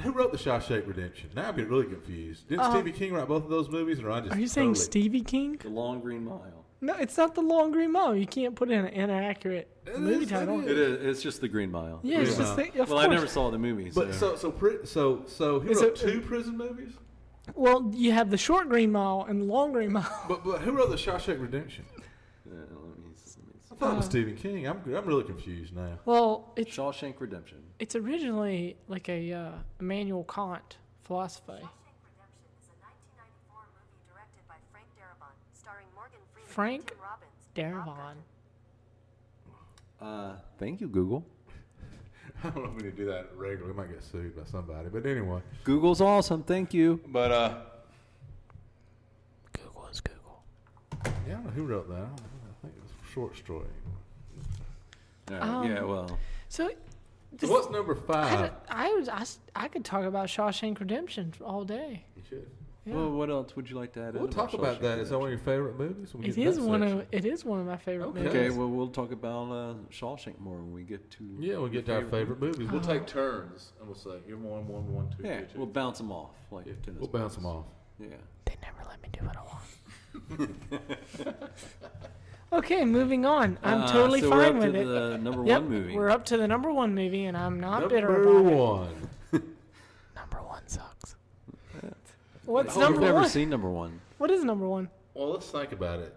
Who wrote the Shawshank Redemption? Now I'm getting really confused. Didn't Stephen King write both of those movies, or I just? Are you saying totally- Stevie King? The Long Green Mile. No, it's not the Long Green Mile. You can't put in an inaccurate It movie is, title. it It is. It's just The Green Mile. Yeah, it's Green just Mile. of Well, course. I never saw the movie. But so he Is wrote it- two prison movies. Well, you have the short Green Mile and the long Green Mile. But who wrote the Shawshank Redemption? let me see. I thought it was Stephen King. I'm really confused now. Well, it's Shawshank Redemption. originally like a Immanuel Kant philosophy. Shawshank Redemption is a 1994 movie directed by Frank Darabont, starring Morgan Freeman Frank and Tim Robbins. and Bob Darabont. Gutman. Thank you, Google. I don't know if we need to do that regularly. We might get sued by somebody. But anyway. Google's awesome. Thank you. But Google is Google. yeah, I don't know who wrote that. I think it was a short story. Yeah, well. So, So what's number 5? I could talk about Shawshank Redemption all day. You should. Yeah. Well, what else would you like to add? We'll in talk about Shawshank that. Is that one of Redemption? your favorite movies? When we It get to is that one section? of my favorite Okay. movies. Okay, well, we'll talk about Shawshank more when we get to. Yeah, we'll get to our favorite movies. We'll Uh-huh. take turns, and we'll say you're one, two, Yeah, you're two. we'll bounce them off like tennis. We'll bounce them balls. off. Yeah. They never let me do what I want. Okay, moving on. I'm totally so fine we're up with to it. the number Yep, one movie. we're up to the number one movie, and I'm not bitter Number about it. one. Number one sucks. What's We've number never one? seen number one. What is number one? Well, let's think about it.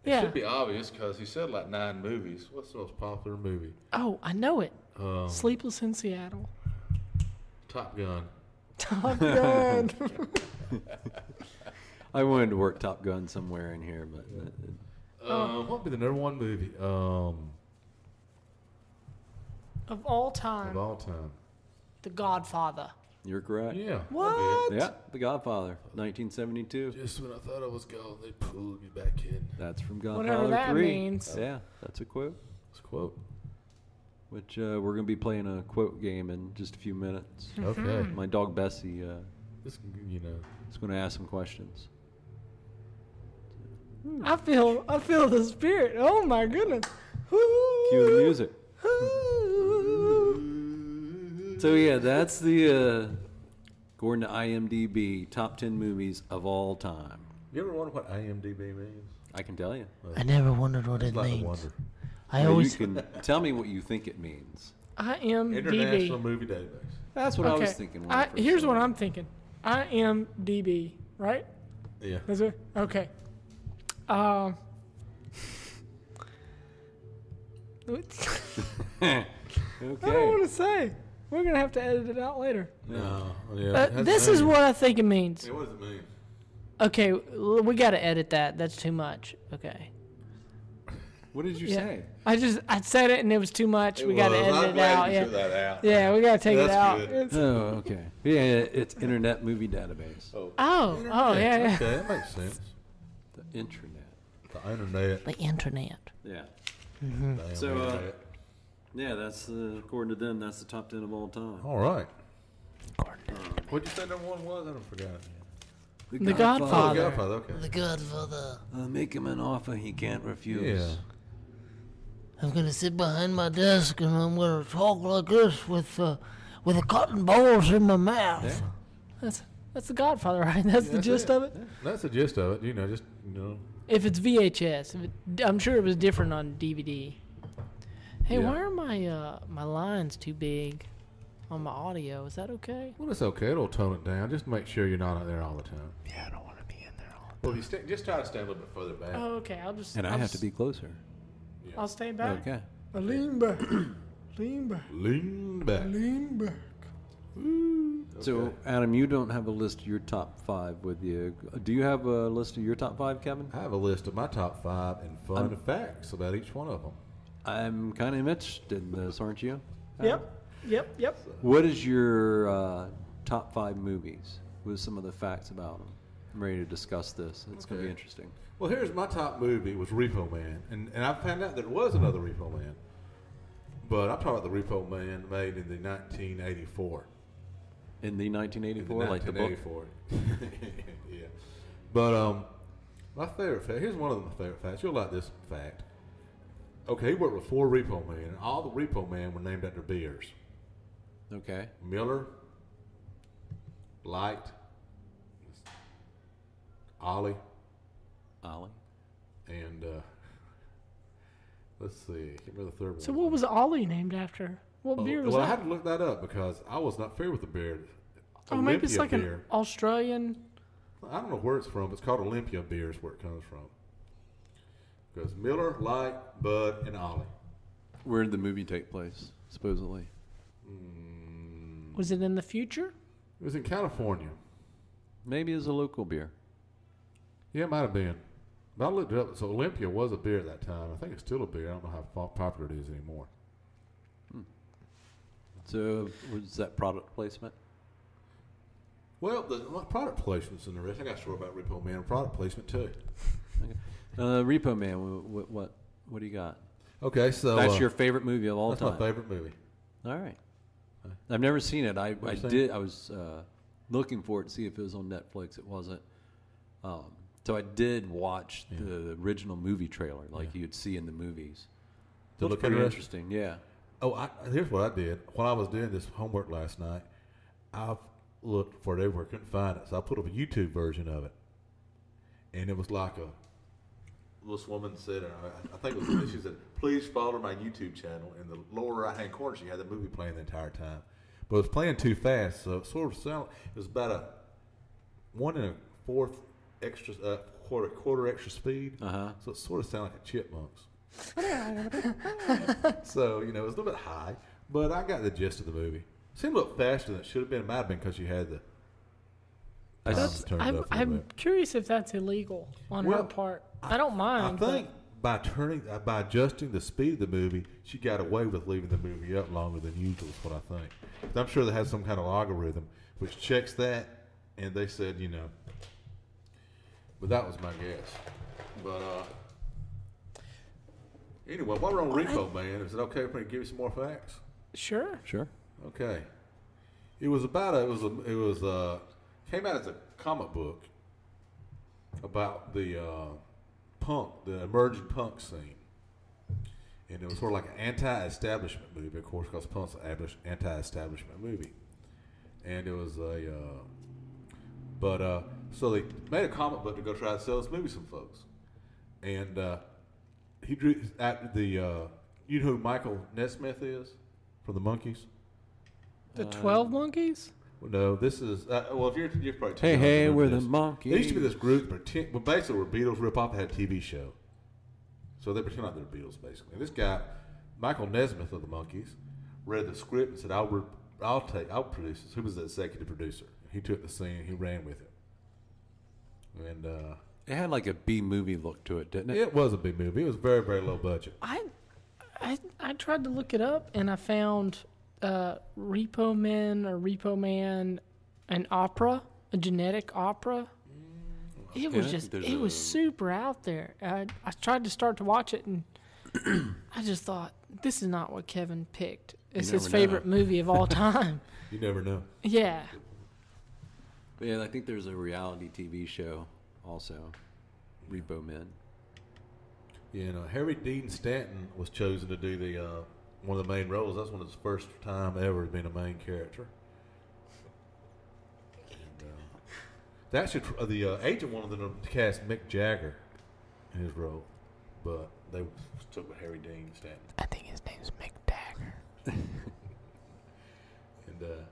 It Yeah. should be obvious because he said like 9 movies. What's the most popular movie? Oh, I know it. Um, Sleepless in Seattle. Top Gun. Top Gun. I wanted to work Top Gun somewhere in here, but What would be the number one movie of all of time, all time? The Godfather. you're correct. Yeah. What? Yeah, The Godfather, 1972. Just when I thought I was gone, they pulled me back in. That's from Godfather Whatever that 3. means. Yeah, that's a quote. Let's quote. Which we're going to be playing a quote game in just a few minutes. Okay. My dog Bessie This, is going to ask some questions. I feel the spirit. Oh my goodness. Cue the music. So yeah, that's the according to IMDb top 10 movies of all time. You ever wonder what IMDb means? I can tell you. I never wondered what It's it like a means. wonder. I Or always you can tell me what you think it means. International IMDb. Movie Database. That's what I was thinking. When I first Here's saw what it. I'm thinking. IMDb, right? Yeah. Is it? Okay. I Okay. don't want to say. We're gonna have to edit it out later. No. Yeah. This is what I think it means. Yeah, what does it mean? Okay, we got to edit that. That's too much. Okay. What did you Yeah. say? I said it and it was too much. We got to edit it out. Yeah. that out. Yeah, we got to take it That's out. good. It's- Oh, okay. Yeah, it's Internet Movie Database. Oh, yeah, yeah. Okay, that makes sense. The Internet. The internet. The internet. Yeah. Damn So, internet. Yeah, that's according to them, that's the top 10 of all time. All right. What'd you say number one was? I don't forgot. The Oh, Godfather. Godfather. Okay. The Godfather. Make him an offer he can't refuse. Yeah. I'm gonna sit behind my desk and I'm gonna talk like this with the cotton balls in my mouth. That's the Godfather, right? That's the That's gist it. of it. That's the gist of it. Just If it's VHS, I'm sure it was different on DVD. Hey, Yeah. why are my lines too big on my audio? Is that okay? Well, it's okay. It'll tone it down. Just make sure you're not out there all the time. Yeah, I don't want to be in there all. Well, if you just try to stand a little bit further back. Oh, okay. I'll just. And I I'll have to just- be closer. I'll stay back. Okay. Lean back. Lean back. Lean back. Lean back. So, Okay. Adam, you don't have a list of your top 5 with you. Do you have a list of your top 5, Kevin? I have a list of my top 5 and fun facts about each one of them. I'm kind of interested in this, aren't you? Yep. What is your top 5 movies with some of the facts about them? I'm ready to discuss this. It's going to be Okay. interesting. Well, here's my top movie was Repo Man, and I found out there was another Repo Man, but I'm talking about the Repo Man made in the 1984. In the 1984, like the book? 1984. Yeah. But my favorite fact, here's one of my favorite facts. You'll like this fact. Okay, he worked with 4 Repo Men, and all the Repo Men were named after beers. Okay. Miller, Light, Ollie, Ollie. and let's see, I can't remember the third one. So what was Ollie named after? What beer was well, I that? had to look that up because I was not familiar with the beer. Oh, maybe it's Olympia like beer. an Australian. I don't know where it's from. It's called Olympia beer is where it comes from. Because Miller, Light, Bud, and Ollie. Where did the movie take place, supposedly? Was it in the future? It was in California. Maybe it's a local beer. Yeah, it might have been. But I looked it up. So Olympia was a beer at that time. I think it's still a beer. I don't know how popular it is anymore. So, was that product placement? Well, the product placement's in the rest. I got a story about Repo Man and product placement too. Okay. Repo Man, what do you got? Okay, so That's your favorite movie of all that's time. my favorite movie. All right. I've never seen it. I seen did. it? I was looking for it to see if it was on Netflix. It wasn't. So I did watch the original movie trailer, like you'd see in the movies. To It was look pretty interesting. interesting. Yeah. Oh, here's what I did. While I was doing this homework last night, I looked for it everywhere, couldn't find it. So I put up a YouTube version of it. And it was like this woman said, I think it was, she said, please follow my YouTube channel. In the lower right-hand corner, she had the movie playing the entire time. But it was playing too fast, so it sort of sounded, it was about a 1 1/4 extra, quarter extra speed. Uh-huh. So it sort of sounded like a chipmunks. So, it was a little bit high, but I got the gist of the movie. Seemed a little faster than it should have been. It might have been because you had the That's, turned I'm, up a little I'm bit. curious if that's illegal on her Well, part. I don't mind. I think by adjusting the speed of the movie, she got away with leaving the movie up longer than usual. Is what I think. 'Cause I'm sure they had some kind of algorithm which checks that, and they said, But that was my guess. But anyway, while we're on Repo Man, is it okay if we give you some more facts? Sure. Sure. Okay. It was about came out as a comic book about the the emerging punk scene. And it was sort of like an anti-establishment movie, of course, because punk's an anti-establishment movie. And it was so they made a comic book to go try to sell this movie to some folks. And he drew at the, you know who Michael Nesmith is from the Monkees? The 12 Monkeys? Well, no, this is if you're probably too Hey, young to hey, remember we're the this. Monkees. There used to be this group, basically were Beatles rip-off. They had a TV show, so they pretend like they're Beatles basically. And this guy, Michael Nesmith of the Monkees, read the script and said, "I'll produce this." He was the executive producer. He took the scene, he ran with it, and It had like a B movie look to it, didn't it? it was a big movie. It was very, very low budget. I tried to look it up and I found Repo Man, an opera, a genetic opera. It was Yeah, just, there's it was a- super out there. I tried to start to watch it and I just thought, this is not what Kevin picked. It's his never know. favorite movie of all time. You never know. Yeah. But yeah, I think there's a reality TV show also, Repo Men. Harry Dean Stanton was chosen to do the one of the main roles. That's one of his first time ever being a main character. And, the agent wanted them to cast Mick Jagger in his role, but they took with Harry Dean Stanton. I think his name's Mick Dagger. And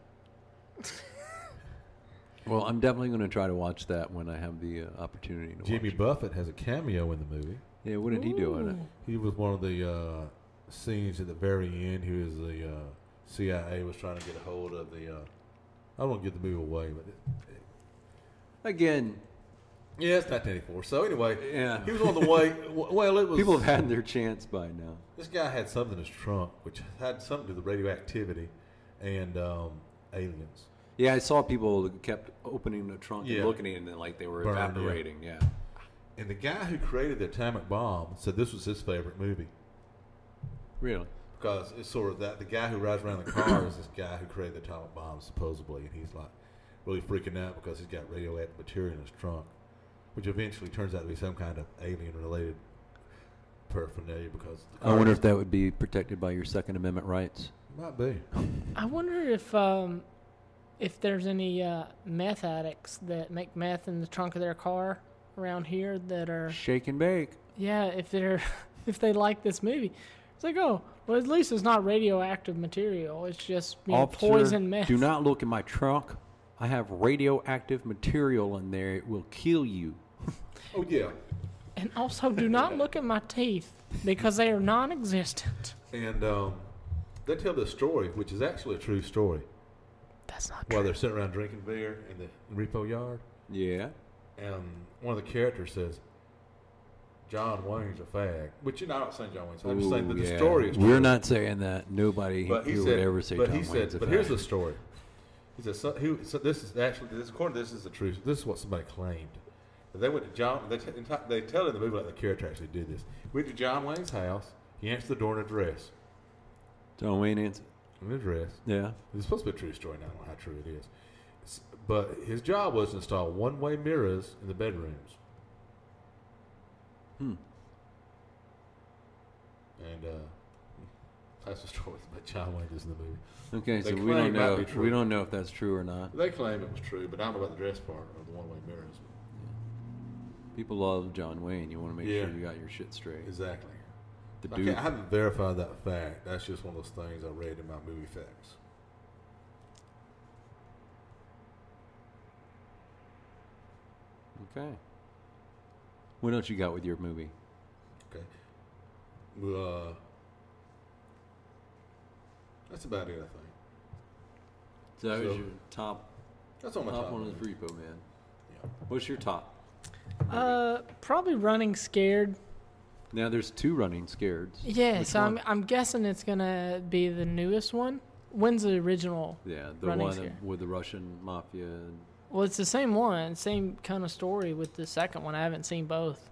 Well, I'm definitely going to try to watch that when I have the opportunity to Jimmy watch it. Buffett has a cameo in the movie. Yeah, what did he do in it? He was one of the scenes at the very end. He was the CIA was trying to get a hold of the I don't want to give the movie away, but Again, yeah, it's 1984. So anyway, yeah. he was on the way. Well, it was People have had their chance by now. This guy had something in his trunk, which had something to do with radioactivity and aliens. Yeah, I saw people that kept opening the trunk Yeah. and looking at it, and then, like they were Burn, evaporating. Yeah. And the guy who created the atomic bomb said this was his favorite movie Really? because it's sort of that the guy who rides around the car is this guy who created the atomic bomb supposedly, and he's like really freaking out because he's got radioactive material in his trunk, which eventually turns out to be some kind of alien-related paraphernalia because the I car wonder if that would be protected by your Second Amendment rights. might be. I wonder if there's any meth addicts that make meth in the trunk of their car around here that are Shake and bake. if they're if they like this movie. It's like, oh, well, at least it's not radioactive material. It's just Officer, poison meth. do not look in my trunk. I have radioactive material in there. It will kill you. Oh yeah. And also, do not look at my teeth because they are non-existent. And they tell this story, which is actually a true story. That's not While true. they're sitting around drinking beer in the repo yard, Yeah. and one of the characters says, "John Wayne's a fag," which I'm not saying John Wayne's. I'm just saying that the story is true. We're not saying that. Nobody But he here said, would ever say but John he Wayne's said, a but here's fag. the story. He said, so this is actually according to this is the truth. This is what somebody claimed. They went to John. They tell in the movie like the character actually did this. Went to John Wayne's house. He answered the door in a dress. John Wayne answered. In a dress. Yeah. It's supposed to be a true story. Now I don't know how true it is. But his job was to install one-way mirrors in the bedrooms. Hmm. And that's the story about John Wayne is in the movie. Okay, They so we claim don't it might know. be true. We don't know if that's true or not. They claim it was true, but I don't know about the dress part of the one-way mirrors. People love John Wayne. You want to make Yeah. sure you got your shit straight. Exactly. The I, dude. I haven't verified that fact. That's just one of those things I read in my movie facts. Okay. What else you got with your movie? Okay. Well, that's about it, I think. So that was So- your top That's on my top top one one. is Repo Man. Yeah. What's your top? Probably Running Scared. Now there's two Running Scareds. Yeah, Which so one? I'm guessing it's gonna be the newest one. When's the original? Yeah, the Running one Scared. with the Russian mafia. And Well, it's the same one, same kind of story with the second one. I haven't seen both.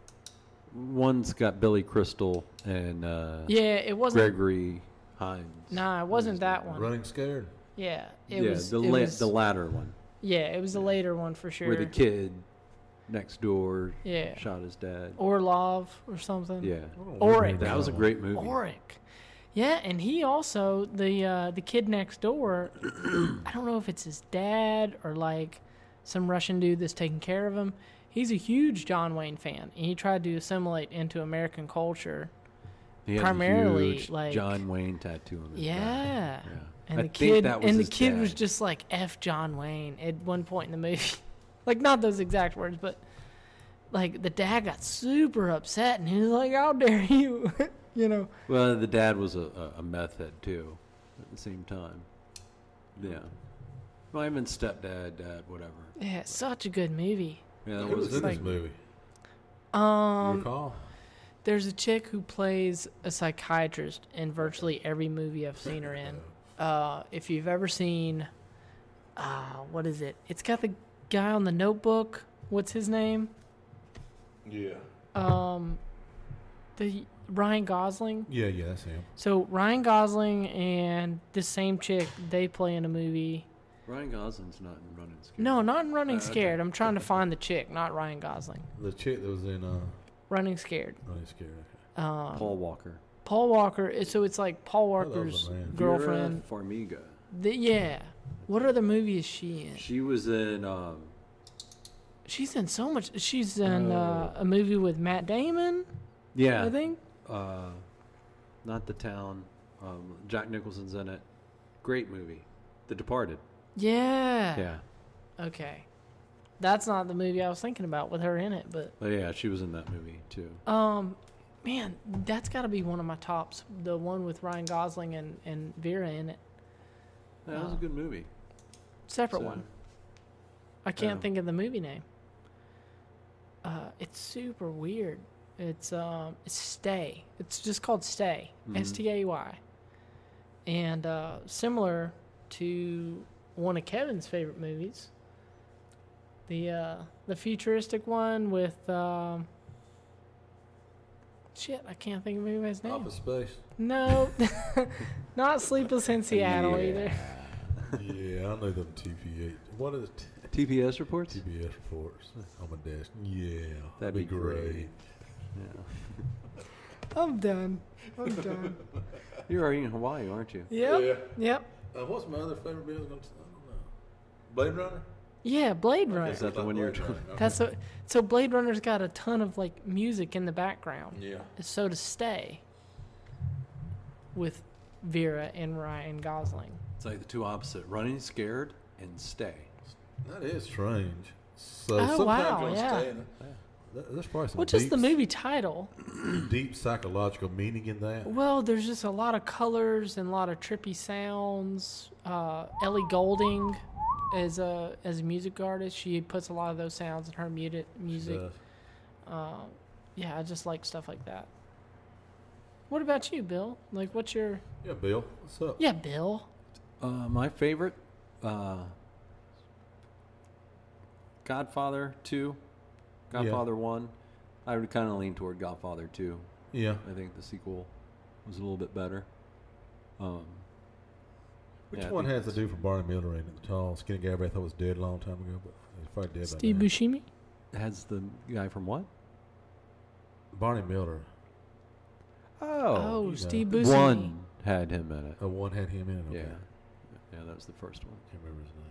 one's got Billy Crystal and Yeah, it wasn't. Gregory Hines. Nah, it wasn't that one. Running Scared. Yeah, it Yeah, was. the it was, the latter one, yeah, it was the later one for sure. where the kid next door Yeah, shot his dad. Orlov or something. Yeah, Auric. that was a great movie. Auric. Yeah, and he also the kid next door. I don't know if it's his dad or like some Russian dude that's taking care of him. He's a huge John Wayne fan, and he tried to assimilate into American culture. He had primarily, a huge like- John Wayne tattoo on his Yeah. back. Yeah. And I the think kid that was and the his kid was dad. just like F John Wayne at one point in the movie. Like not those exact words, but like the dad got super upset and he was like, "How dare you?" You know. Well, the dad was a meth head too, at the same time. Yeah. Well, even stepdad, dad, whatever. Yeah, such a good movie. Yeah, that Who was was in like- this movie? You Um, recall? there's a chick who plays a psychiatrist in virtually every movie I've seen her in. If you've ever seen, what is it? It's got the guy on the Notebook. What's his name? Yeah. The Ryan Gosling. Yeah, that's him. So Ryan Gosling and this same chick, they play in a movie. Ryan Gosling's not in Running Scared. No, not in Running Okay. Scared. I'm trying to find the chick, not Ryan Gosling. The chick that was in Running Scared. Running Scared. Paul Walker. Paul Walker. So it's like Paul thought that was Walker's a man. girlfriend. Vera Farmiga. Yeah. What other movie is she in? She was in. She's in so much. She's in a movie with Matt Damon, Yeah. I think. Not The Town. Jack Nicholson's in it. Great movie. The Departed. Yeah. Yeah. Okay. That's not the movie I was thinking about with her in it, but Oh yeah, she was in that movie too. man, that's got to be one of my tops. The one with Ryan Gosling and Vera in it. That was a good movie. Separate So- one. I can't Yeah. think of the movie name. It's super weird. It's Stay. It's just called Stay. Stay. And similar to one of Kevin's favorite movies, the futuristic one with shit, I can't think of anybody's name. Office Space. No, not Sleepless in Seattle either. Yeah, I know them TPA. What is it? TPS reports? TBS reports on my desk. Yeah, That'd be great. Yeah. I'm done. I'm done. You're already in Hawaii, aren't you? Yep. Yep. What's my other favorite movie? I don't know. Blade Runner. Yeah, Blade Runner. Is that the one you're Blade Runner. That's so Blade Runner's got a ton of like music in the background. Yeah. So to Stay with Vera and Ryan Gosling. It's like the two opposite: running scared and stay. That is strange. So Oh, sometimes wow, you'll yeah. stay in there's probably some What's just deep, the movie title? deep psychological meaning in that. Well, there's just a lot of colors and a lot of trippy sounds. Ellie Goulding as a music artist, she puts a lot of those sounds in her music. Yeah, I just like stuff like that. What about you, Bill? Like, what's your... Yeah, Bill. What's up? Yeah, Bill. My favorite, Godfather 2, Godfather 1. I would kind of lean toward Godfather 2. Yeah. I think the sequel was a little bit better. Which Yeah, I one think has the dude from Barney Miller in it? The tall, skinny guy I thought was dead a long time ago, but he's probably dead by Steve now. Buscemi? It has the guy from what? Barney Miller. Oh, you know. Steve Buscemi. One had him in it. One had him in it. Okay. Yeah. Yeah, that was the first one. Can't remember his name.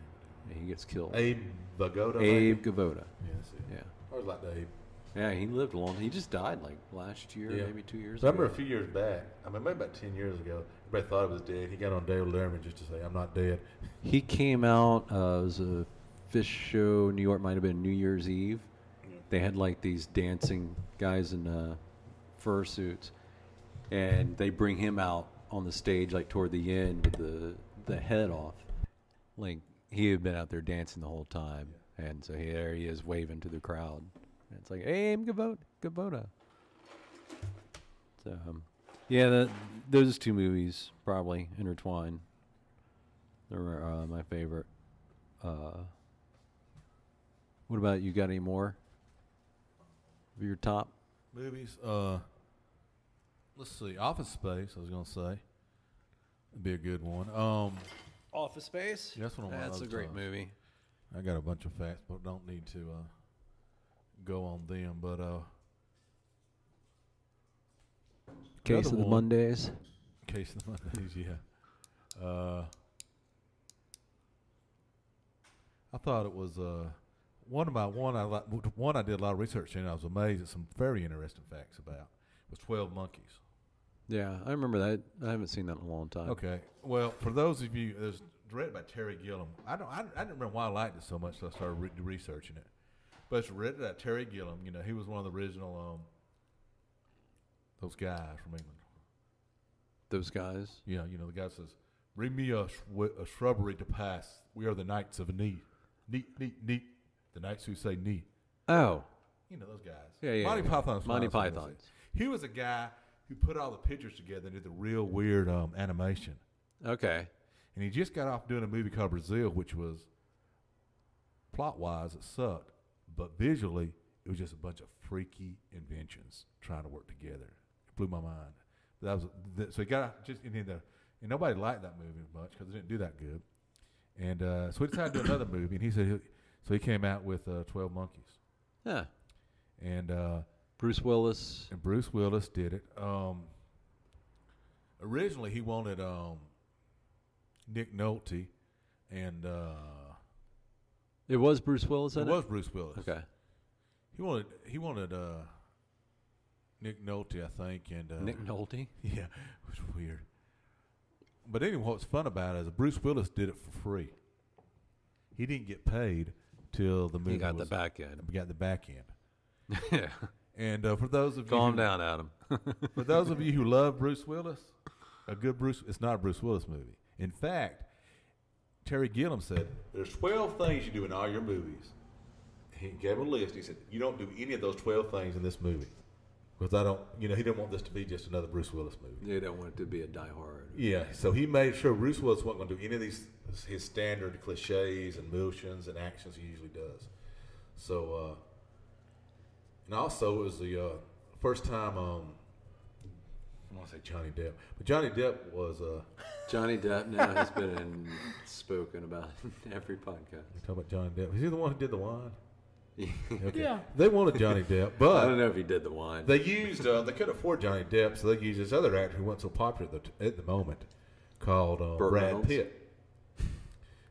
Yeah, he gets killed. Abe Vigoda. Abe maybe? Gavoda. Yeah, that's it. Yeah. I always liked Abe. Yeah, he lived long. He just died like last year, Yeah. maybe 2 years So I remember ago. a few years back, maybe about 10 years ago, everybody thought he was dead. He got on Dale Letterman just to say, I'm not dead. He came out, it was a fish show, New York, might have been New Year's Eve. They had like these dancing guys in fursuits, and they bring him out on the stage like toward the end with the head off. Like he had been out there dancing the whole time, and so there he is waving to the crowd. And it's like, hey, I'm Gavoda. So, yeah, those two movies probably intertwine. They're my favorite. What about you? Got any more of your top? Movies, let's see. Office Space, I was going to say. It'd be a good one. Office Space? Yeah, that's one of my That's a other great tops. movie. I got a bunch of facts, but don't need to go on them. But Case another of the one- Mondays. Case of the Mondays, yeah. I thought it was one I did a lot of research in. I was amazed at some very interesting facts about. It was 12 Monkeys. Yeah, I remember that. I haven't seen that in a long time. Okay. Well, for those of you, it was directed by Terry Gilliam. I didn't remember why I liked it so much, so I started researching it. But it's written by Terry Gilliam. You know, he was one of the original those guys from England. Those guys. Yeah, you know, the guy says, "Bring me a shrubbery to pass. We are the knights of Ni. Neat. The knights who say Ni." Oh, You know those guys. yeah. Monty Python's Monty Flying Circus. Pythons. He was a guy who put all the pictures together and did the real weird animation. Okay. And he just got off doing a movie called Brazil, which was plot-wise, it sucked, but visually, it was just a bunch of freaky inventions trying to work together. It blew my mind. So he got just and nobody liked that movie much because it didn't do that good. And so he decided to do another movie, and he said he came out with 12 Monkeys, Yeah. and Bruce Willis. Bruce Willis did it. Originally, he wanted Nick Nolte, and It was Bruce Willis in it it? was Bruce Willis. Okay. He wanted Nick Nolte, I think, and Nick Nolte. yeah, it was weird. But anyway, what's fun about it is Bruce Willis did it for free. He didn't get paid till the movie. He got the was- back end. Got the back end. Yeah. And for those of you, Calm down, Adam. For those of you who love Bruce Willis, it's not a Bruce Willis movie. In fact, Terry Gilliam said, "There's 12 things you do in all your movies." He gave a list. He said, "You don't do any of those 12 things in this movie, because I don't. He didn't want this to be just another Bruce Willis movie." They don't want it to be a Die Hard. Yeah, so he made sure Bruce Willis wasn't going to do any of his standard cliches and motions and actions he usually does. So, and also it was the first time. I want to say Johnny Depp, but Johnny Depp was. Johnny Depp now has been spoken about in every podcast. You talk about Johnny Depp. Is he the one who did the wine? Okay. Yeah. They wanted Johnny Depp, I but don't know if he did the wine. they used they couldn't afford Johnny Depp, so they used this other actor who wasn't so popular at the moment, called Burt Brad Reynolds? Pitt.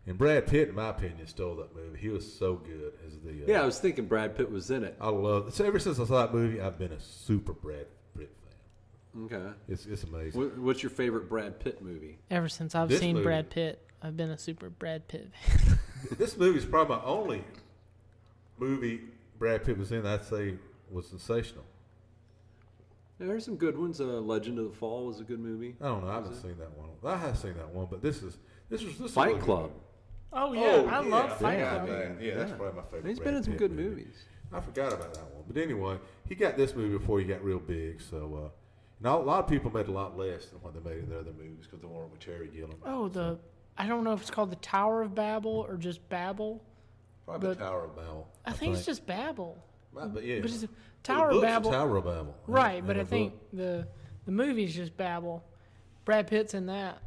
And Brad Pitt, in my opinion, stole that movie. He was so good as the. Yeah, I was thinking Brad Pitt was in it. I love. So ever since I saw that movie, I've been a super Brad Pitt fan. Okay. It's amazing. What's your favorite Brad Pitt movie? Ever since I've This seen movie- Brad Pitt, I've been a super Brad Pitt fan. This movie is probably my only movie Brad Pitt was in that I'd say was sensational. Yeah, there's some good ones. Legend of the Fall was a good movie. I don't know. I haven't seen that one. I have seen that one, but this was Fight a really Club. Oh yeah, Oh, I love Fight yeah, Club. man. Yeah, that's probably my favorite. He's been Brad in some Pitt good movie. movies. I forgot about that one, but anyway, he got this movie before he got real big. So, now a lot of people made a lot less than what they made in their other movies because they weren't with Terry Gilliam. Oh, I don't know if it's called the Tower of Babel or just Babel. Probably the- the Tower of Babel. I think it's just Babel. But yeah, But it's Well, Tower the of book's Babel. The Tower of Babel. Right, And but the I think book- the movie's just Babel. Brad Pitt's in that.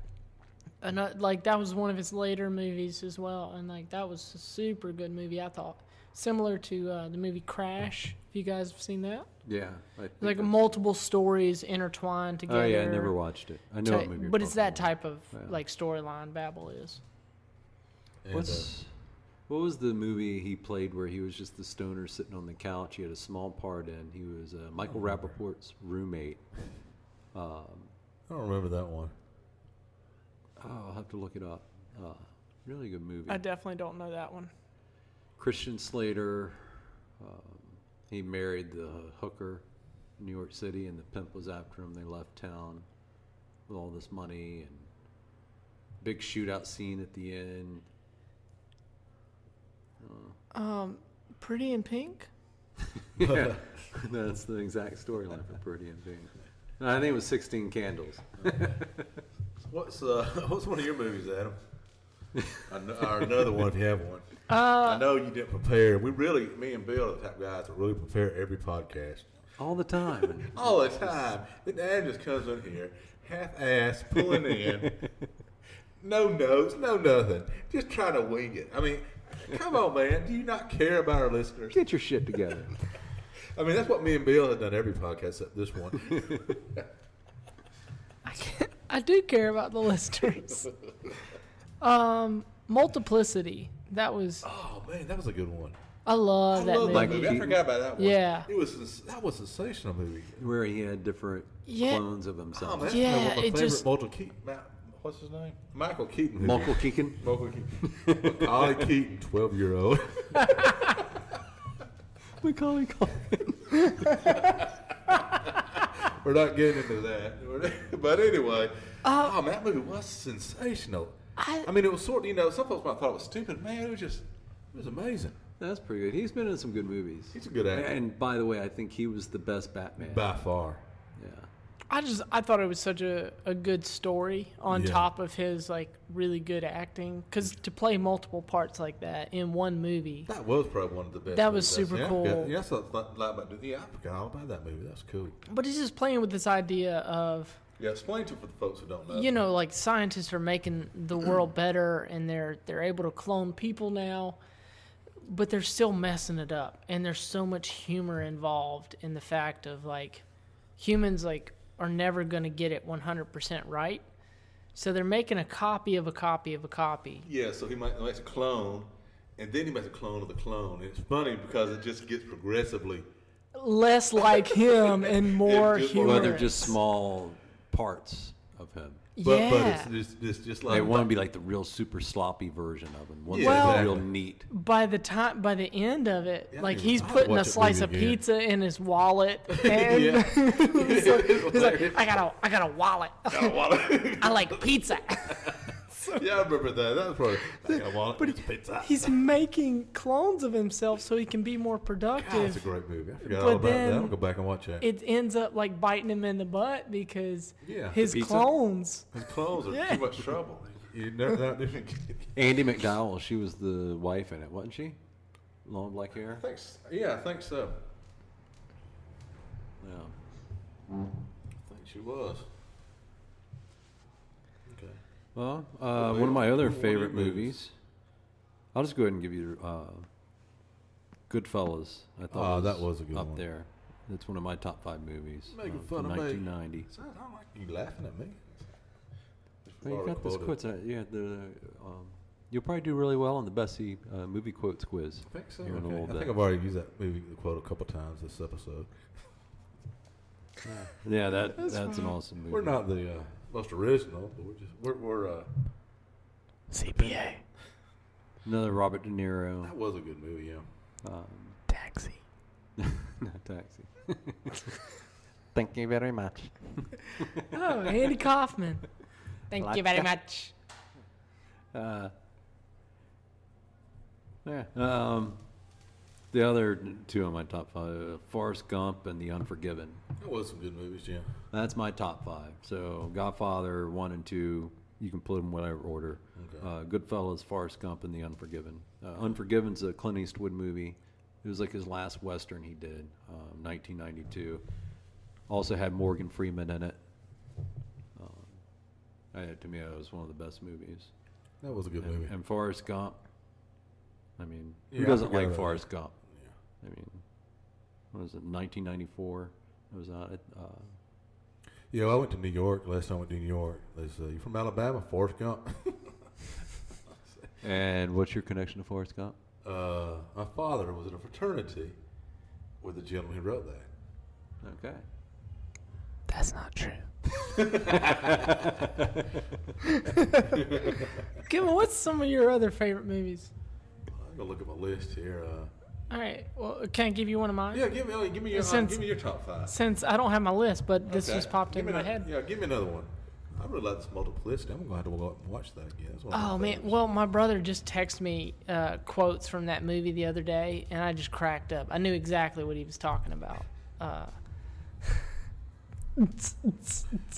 And like that was one of his later movies as well, and like that was a super good movie, I thought. Similar to the movie Crash. If you guys have seen that, Yeah. I think like that's- multiple stories intertwined together. Oh yeah, I never watched it. I know what movie. you're but it's that talking type of Yeah. like storyline Babel is. and, about. What was the movie he played where he was just the stoner sitting on the couch? He had a small part in. He was Michael Rappaport's roommate. I don't remember that one. I'll have to look it up. Really good movie. I definitely don't know that one. Christian Slater. He married the hooker in New York City, and the pimp was after him. They left town with all this money and big shootout scene at the end. Pretty in Pink. Yeah, that's the exact storyline for Pretty in Pink. No, I think it was 16 Candles. What's one of your movies, Adam? Or another one if you have one. I know you didn't prepare. Me and Bill are the type of guys that really prepare every podcast. All the time. All the time. Then Adam just comes in here, half-ass, pulling in. No notes, no nothing. Just trying to wing it. I mean, come on, man. Do you not care about our listeners? Get your shit together. I mean, that's what me and Bill have done every podcast except this one. I do care about the listeners. Multiplicity. That was Oh, man, that was a good one. I love that movie. Like movie. I Keaton? forgot about that one. Yeah. That was a sensational movie. Where he had different Yeah. clones of Oh, himself. man, Yeah, that's my it favorite just- what's his name? Michael Keaton. Michael Keegan. Michael Keaton. Macaulay Keaton, 12-year-old. Macaulay Culkin. We're not getting into that. But anyway, man, that movie was sensational. I mean, it was sort of, some folks might thought it was stupid. Man, it was amazing. That's pretty good. He's been in some good movies. He's a good actor. And by the way, I think he was the best Batman. By far. Yeah. I thought it was such a good story on Yeah. top of his like really good acting, because to play multiple parts like that in one movie. That was probably one of the best. That was movies. super I cool. forgot- that's what I like about it. Yeah, I forgot all about that movie. That's cool. But he's just playing with this idea of, Yeah, explain to it for the folks who don't know. like scientists are making the world better and they're able to clone people now, but they're still messing it up. And there's so much humor involved in the fact of like humans like are never going to get it 100% right. So they're making a copy of a copy of a copy. Yeah, so he makes a clone, and then he makes a clone of the clone. And it's funny because it just gets progressively. Less like him and more just- humorous. Well, they're just small parts of him. But Yeah. it's just like They want to be like the real super sloppy version of him. One's Yeah, like exactly. real neat. By the end of it, Yeah, like dude, he's I'd putting watch a it slice movie of again. pizza in his wallet, and Yeah. he's like, I got a wallet. I like pizza. Yeah, I remember that. That was probably. I want But it's pizza. He's making clones of himself so he can be more God, that's a productive. great movie. I forgot But all about that. then I'm gonna go back and watch that. It ends up like biting him in the butt because Yeah, his the pizza? clones. His clothes are Yeah. too much trouble. You never that didn't. Andy McDowell, she was the wife in it, wasn't she? Long black hair. Yeah, I think so. Yeah. I think she was. Okay. Well, Well, one of my other what are your favorite movies? movies. I'll just go ahead and give you Goodfellas. I thought that was a good up one. there. It's one of my top 5 movies. Making from fun of me. 1990. So I don't like you laughing at me. Well, you got those Quoted. quotes. You'll probably do really well on the Bessie movie quotes quiz. I think so. Here in a Okay. little I bit. think I've already used that movie quote a couple times this episode. Yeah, that's an awesome movie. We're not the most original, but we're CPA. Another Robert De Niro. that was a good movie. Yeah. Taxi. Not Taxi. Thank you very much. Oh, Andy Kaufman. Thank you very much. Yeah. The other 2 on my top 5, Forrest Gump and The Unforgiven. That was some good movies, yeah. That's my top 5. So Godfather 1 and 2, you can put them in whatever order. Okay. Goodfellas, Forrest Gump, and The Unforgiven. Unforgiven's a Clint Eastwood movie. It was like his last Western he did, 1992. Also had Morgan Freeman in it. To me, it was one of the best movies. That was a good movie. And Forrest Gump. I mean, Yeah, who I doesn't forgot like about Forrest Gump? Yeah. I mean, what was it, 1994? It was out at, Yeah, I went to New York. Last time I went to New York, they said, "You from Alabama, Forrest Gump?" and what's your connection to Forrest Gump? My father was in a fraternity with the gentleman who wrote that. Okay. That's not true. Kevin, what's some of your other favorite movies? I'm gonna look at my list here. All right. Well, can I give you one of mine? Yeah, give me your top 5. Since I don't have my list, but this Okay. just popped Give in me my another- head. Yeah, give me another one. I really like this multiplicity. I'm gonna have to go out and watch that again. That's one of my Oh man, favorites. well my brother just texted me quotes from that movie the other day, and I just cracked up. I knew exactly what he was talking about.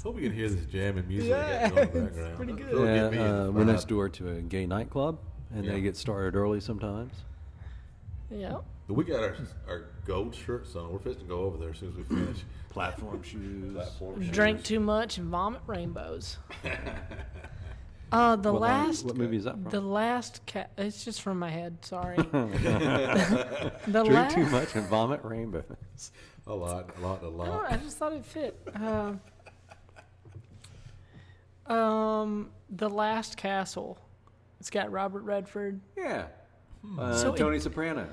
Hope you can hear this jamming music Yeah, I got going in the it's background. pretty good. It'll get me in the We're vibe. next door to a gay nightclub, and Yeah. they get started early sometimes. Yeah. But we got our gold shirts on. We're fixing to go over there as soon as we finish. Platform shoes. Platform Drink shoes. too much and vomit rainbows. What movie is that from? The last it's just from my head. Sorry. the Drink last. too much and vomit rainbows. A lot. I just thought it fit. The Last Castle. It's got Robert Redford. Yeah. So Tony Soprano.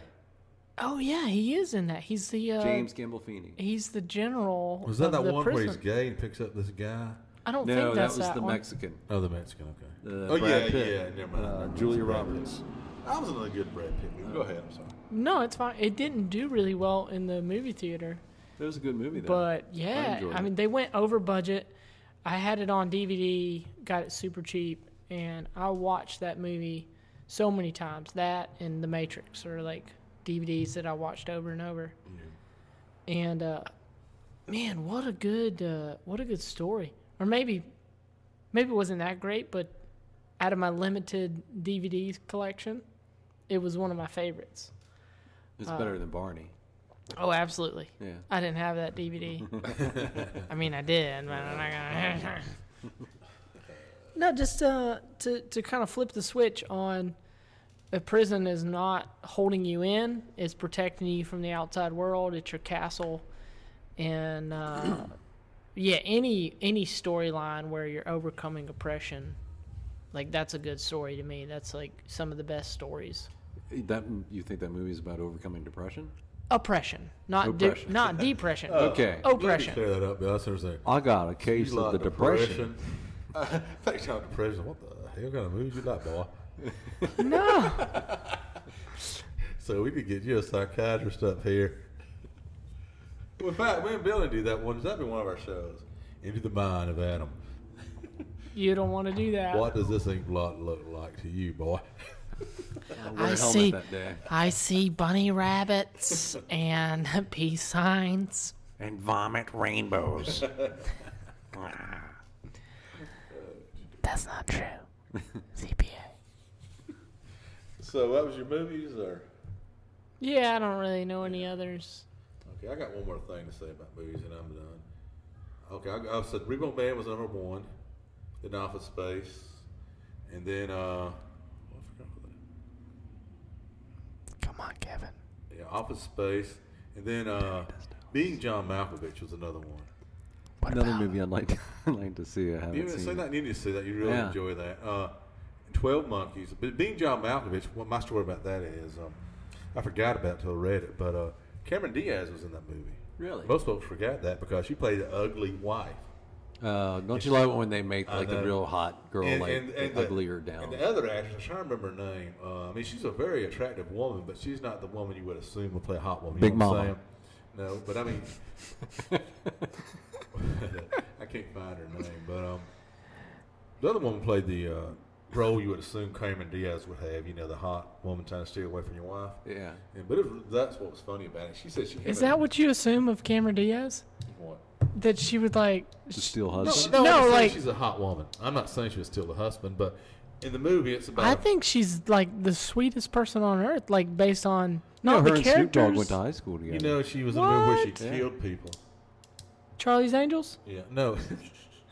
Oh yeah, he is in that. He's the James Gandolfini. He's the general. Was that of that the one prison. where he's gay and picks up this guy? I don't No, think that that's was the one. Mexican. Oh, the Mexican. Okay. Oh, Brad Pitt. Never mind. Julia Brad Roberts. Pitt. That was another good Brad Pitt movie. Go ahead. I'm sorry. No, it's fine. It didn't do really well in the movie theater, It was a good movie, though. but yeah, enjoyed I it. mean they went over budget. I had it on DVD, got it super cheap, and I watched that movie so many times. That and The Matrix are like DVDs that I watched over and over. And man, what a good story. Or maybe it wasn't that great, but out of my limited DVD collection, it was one of my favorites. It's better than Barney. Oh, absolutely. Yeah. I didn't have that DVD. I mean, I did, but I'm not gonna. No, just to kind of flip the switch on. A prison is not holding you in; it's protecting you from the outside world. It's your castle, and yeah, any storyline where you're overcoming oppression, like that's a good story to me. That's like some of the best stories. That you think that movie is about overcoming depression? Oppression, not Oppression. not depression. Okay. Oppression. Clear that up, Bill. There. I got a case of the depression. Thanks, John. Depression. What the hell kind of movies you like, boy? No. So we could get you a psychiatrist up here. Well, in fact, me and Billy do that one. That'd be one of our shows. Into the Mind of Adam. You don't want to do that. What does this ink blot look like to you, boy? I see- that day. I see bunny rabbits and peace signs. And vomit rainbows. That's not true. CPA. So that was your movies, or? Yeah, I don't really know any others. Okay, I got one more thing to say about movies, and I'm done. Okay, I said Repo Man was number one, then Office Space, and then I forgot what Come on, Kevin. yeah, Office Space, and then Being John Malkovich was another one. What Another about movie I'd like to see. I You haven't haven't seen seen it. that? You need to see that. You really Yeah. enjoy that. 12 Monkeys. But Being John Malkovich, what my story about that is, I forgot about it until I read it, but Cameron Diaz was in that movie. Really? Most folks forgot that because she played the ugly wife. Don't you like when they make I like the know. real hot girl And the uglier down? And the other actress, I'm trying to remember her name. I mean, she's a very attractive woman, but she's not the woman you would assume would play a hot woman. You Big know what I'm Mama. saying? No, but I mean, I can't find her name. But the other woman played the role you would assume Cameron Diaz would have. You know, the hot woman trying to steer away from your wife. Yeah. But that's what was funny about it. She said she had Is that what you assume of Cameron Diaz? What? That she would like. The Steel No, Husband. no, No, I'm just saying like- she's a hot woman. I'm not saying she was still the husband, but in the movie, it's about. I think she's like the sweetest person on earth. Like based on not her the and Snoop characters. Dogg went to high school together. You know, she was in a movie where she What? Yeah. killed people. Charlie's Angels. Yeah, no,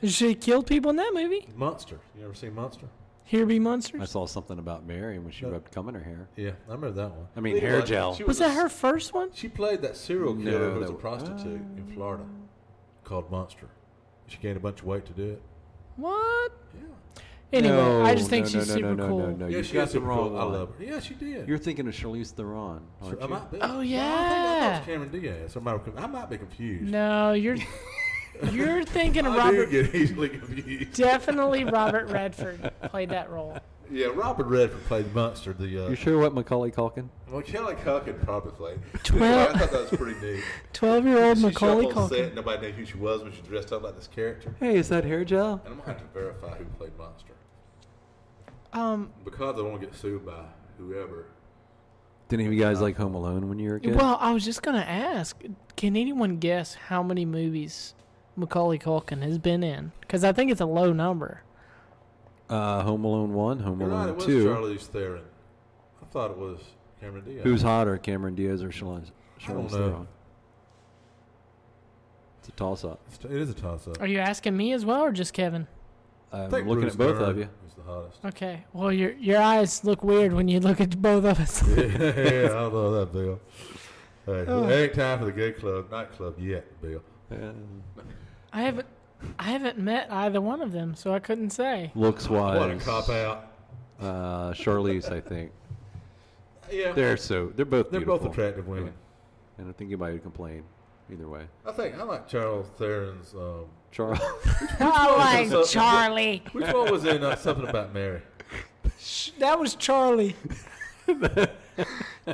She killed people in that movie. Monster. You ever seen Monster? Here be I monsters. saw something about Mary when she No. rubbed cum in her hair. Yeah, I remember that one. I mean, Think hair about it. gel. She Was a- that her first one? She played that serial No, killer who was that a w- prostitute in Florida called Monster. She gained a bunch of weight to do it. What? Yeah. Anyway, No, I just think no, she's no, super no, cool. No, no, Yeah, you've she got was the super wrong cool. I one. love her. Yeah, she did. You're thinking of Charlize Theron, aren't I you? might be. Oh, I thought it yeah. was Cameron Diaz. I might be confused. No, you're thinking of I do Robert. get easily confused. Definitely Robert Redford played that role. Yeah, Robert Redford played Monster. The You sure what Macaulay Culkin? well, Kelly Culkin probably played. 12 I thought that was pretty neat. 12-year-old She Macaulay showed up on set, Culkin. nobody knew who she was when she dressed up like this character. Hey, is that hair gel? And I'm gonna have to verify who played Monster because I don't want to get sued by whoever. Did any of you guys like Home Alone when you were a kid? Well, I was just gonna ask, can anyone guess how many movies Macaulay Culkin has been in? Because I think it's a low number. Home Alone 1, Home You're right, Alone it was 2. Charlize Theron. I thought it was Cameron Diaz. Who's hotter, Cameron Diaz or Charlize I don't know. Theron? It's a toss-up. It is a toss-up. Are you asking me as well, or just Kevin? I I'm think looking Bruce at both Dern of you. is the hottest. Okay. Well, your eyes look weird when you look at both of us. Yeah, I don't know that, Bill. Hey, Oh. it ain't time for the gay club, nightclub yet, Bill. I haven't met either one of them, so I couldn't say. Looks What a wise, cop out. Charlize, I think. Yeah, They're both they're beautiful. both attractive women. I don't think anybody would complain either way. I like Charles Theron's. Charles. I So- like Charlie. Which one was in Something About Mary? That was Charlie.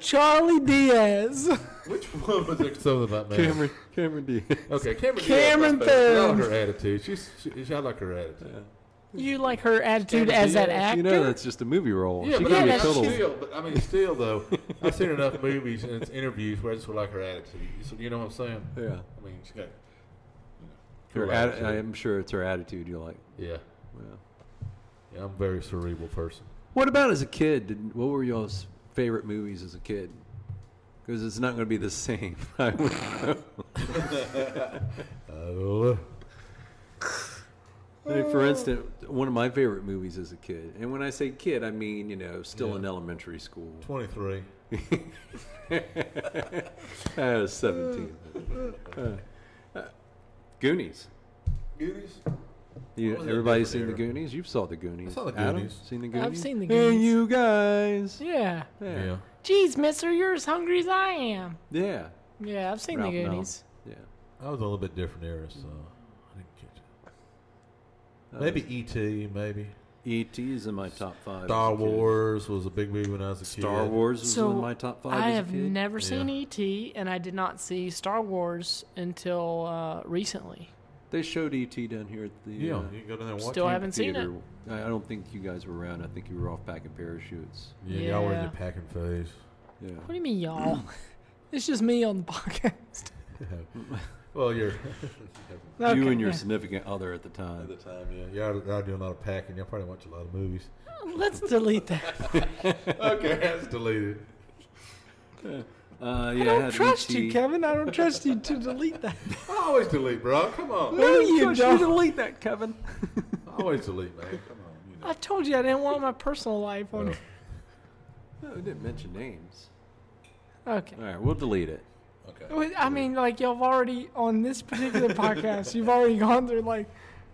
Charlie Diaz. Which one was in Something About Mary? Cameron Diaz. Okay, Cameron. Cameron Diaz, I Theron. like her attitude. I like her attitude. You like her attitude Cameron as that Diaz, actor? You know, that's just a movie role. Yeah, She but could I be mean, a total. still though, I've seen enough movies and interviews where I just like her attitude. You know what I'm saying? Yeah. I mean, she got. Her cool atti- attitude. I'm sure it's her attitude you like. Yeah, Yeah. yeah, I'm a very cerebral person. What about as a kid? What were y'all's favorite movies as a kid? Because it's not going to be the same. I would know. Like, for instance, one of my favorite movies as a kid, and when I say kid, I mean, still Yeah. in elementary school. 23. I was 17. Goonies. Goonies? You, was that everybody different seen the era? Goonies? You've saw the Goonies. I saw the Adam, Goonies. seen the Goonies? I've seen the Hey, Goonies. you guys. Yeah. Yeah. Geez, mister, you're as hungry as I am. Yeah. Yeah, I've seen Ralph the Malph. Goonies. Yeah. I was a little bit different era, so I didn't catch it. Maybe E.T., maybe. E.T. is in my top 5. Star as a kid. Wars was a big movie when I was a kid. Star Wars was So, in my top 5 I as have a kid. never seen Yeah. E.T., and I did not see Star Wars until recently. They showed E.T. down here at the Yeah, you can go down there and watch Still it. haven't seen it. theater. I don't think you guys were around. I think you were off packing parachutes. Yeah, y'all were in Yeah. your packing phase. Yeah. What do you mean, y'all? It's just me on the podcast. Well, you're You Okay, and your yeah. significant other at the at time. the time, yeah. Y'all doing a lot of packing. Y'all probably watch a lot of movies. Let's delete that. Okay, that's deleted. I Yeah, don't had trust E.T. you, Kevin. I don't trust you to delete that. I always delete, bro. Come on. No, you don't. delete that, Kevin. I always delete, man. Come on. You know. I told you I didn't want my personal life on Oh. it. No, we didn't mention names. Okay. All right, we'll delete it. Okay. Well, I mean, like, you've already, on this particular podcast, you've already gone through, like,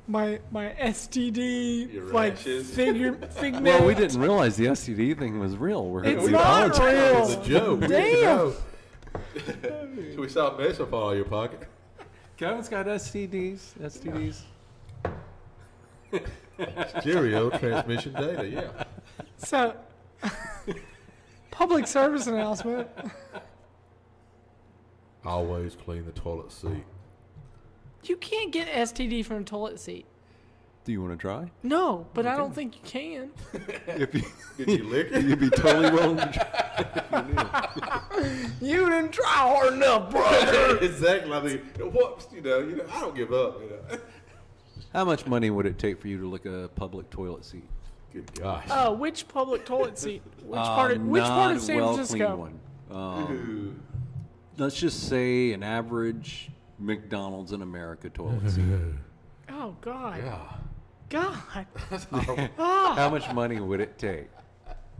my STD, Your like, rashes. figment. Well, we didn't realize the STD thing was real. It's we not apologize. real. It's a joke. Damn. Should we stop messing up all your pocket? Kevin's got STDs. Stereo transmission data, yeah. So, public service announcement. Always clean the toilet seat. You can't get STD from a toilet seat. Do you want to try? No, but I don't think you can. If you, Did you lick it? you'd be totally willing to try. You didn't try hard enough, brother. Exactly. I mean, what? You know, I don't give up. You know. How much money would it take for you to lick a public toilet seat? Good gosh. Which public toilet seat? Which part of San Francisco? One. Let's just say an average McDonald's in America toilet seat. Oh God. Yeah. God. How much money would it take?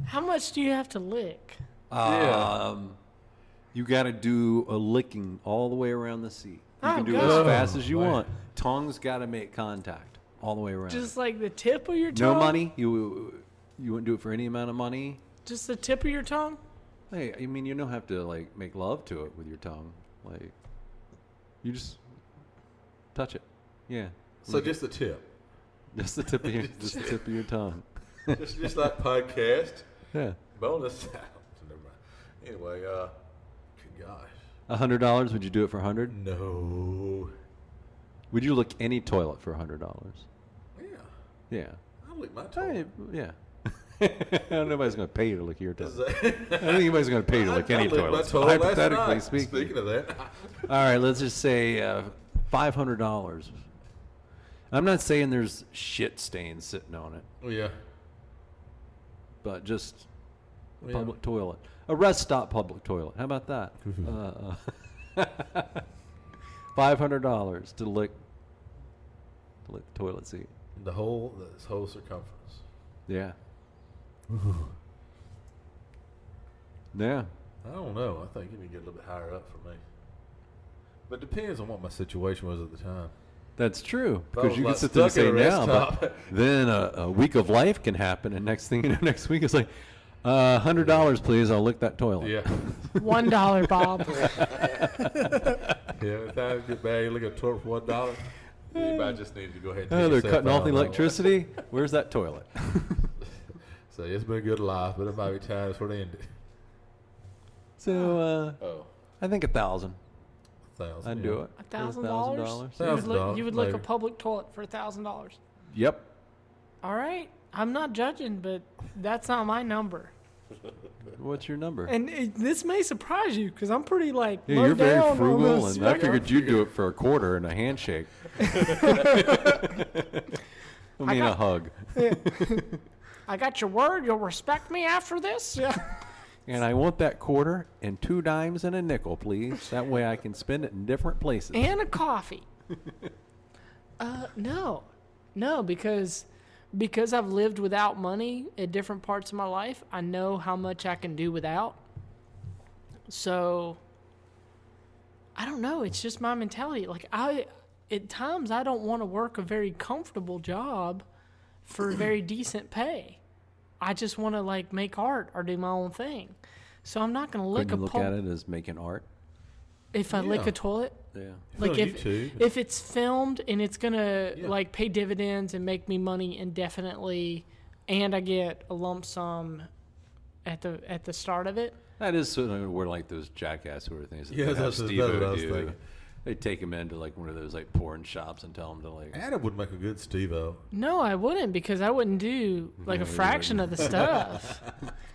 How much do you have to lick? You got to do a licking all the way around the seat. You Oh, can do it God. as fast as you Oh, want. Tongue's got to make contact all the way around. Just like the tip of your tongue? No money. You wouldn't do it for any amount of money. Just the tip of your tongue? Hey, I mean, you don't have to like make love to it with your tongue. Like, you just touch it. Yeah. So just the tip. Just the tip of your, just the tip of your tongue. just like podcast. Yeah. Bonus. Never mind. Anyway, good gosh. $100. Would you do it for $100? No. Would you lick any toilet for $100? Yeah. Yeah. I'll lick my Hey, toilet. yeah. Nobody's going to pay you to lick your Is toilet. that- I don't think anybody's going to pay you to lick any I licked my toilet. toilet last Hypothetically night. speaking. Speaking of that. All right, let's just say $500. I'm not saying there's shit stains sitting on it, Oh, yeah. but just a Yeah. public toilet. A rest stop public toilet. How about that? $500 to lick the toilet seat. This whole circumference. Yeah. Yeah. I don't know. I think you need to get a little bit higher up for me. But it depends on what my situation was at the time. That's true. If I Because was, you can like, sit there and stuck say at a rest now, but stop. then a week of life can happen, and next thing you know, next week it's like, $100, please. I'll lick that toilet. Yeah. $1, Bob. Yeah, every time you get back, you look at a toilet for $1. You might just need to go ahead and Oh, take they're yourself cutting off out the on that one. electricity. Where's that toilet? So it's been a good life, but it might be time for it ended. So Oh, I think 1,000. 1,000. I'd do it. $1,000? For $1,000, You would lick a maybe. public toilet for $1,000. Yep. All right. I'm not judging, but that's not my number. What's your number? And this may surprise you because I'm pretty like Yeah, low you're very down on frugal, the and I spectrum. figured you'd do it for a quarter and a handshake. I mean, a hug. I got your word. You'll respect me after this. Yeah. And I want that quarter and 2 dimes and a nickel, please. That way I can spend it in different places. And a coffee. No, because I've lived without money at different parts of my life. I know how much I can do without. So I don't know. It's just my mentality. Like at times I don't want to work a very comfortable job for very decent pay. I just want to like make art or do my own thing. So I'm not going to lick Couldn't a you look at it as making art? if I lick Yeah. a toilet. Yeah. Like on if YouTube. if it's filmed and it's gonna Yeah. like pay dividends and make me money indefinitely, and I get a lump sum at the start of it. That is sort of where like those jackass sort of things. that Yeah, they have that's what I Steve-O was do. thinking. They take him into like one of those like porn shops and tell him to like. Adam would make a good Steve-O. No, I wouldn't because I wouldn't do like No, a you fraction of the stuff.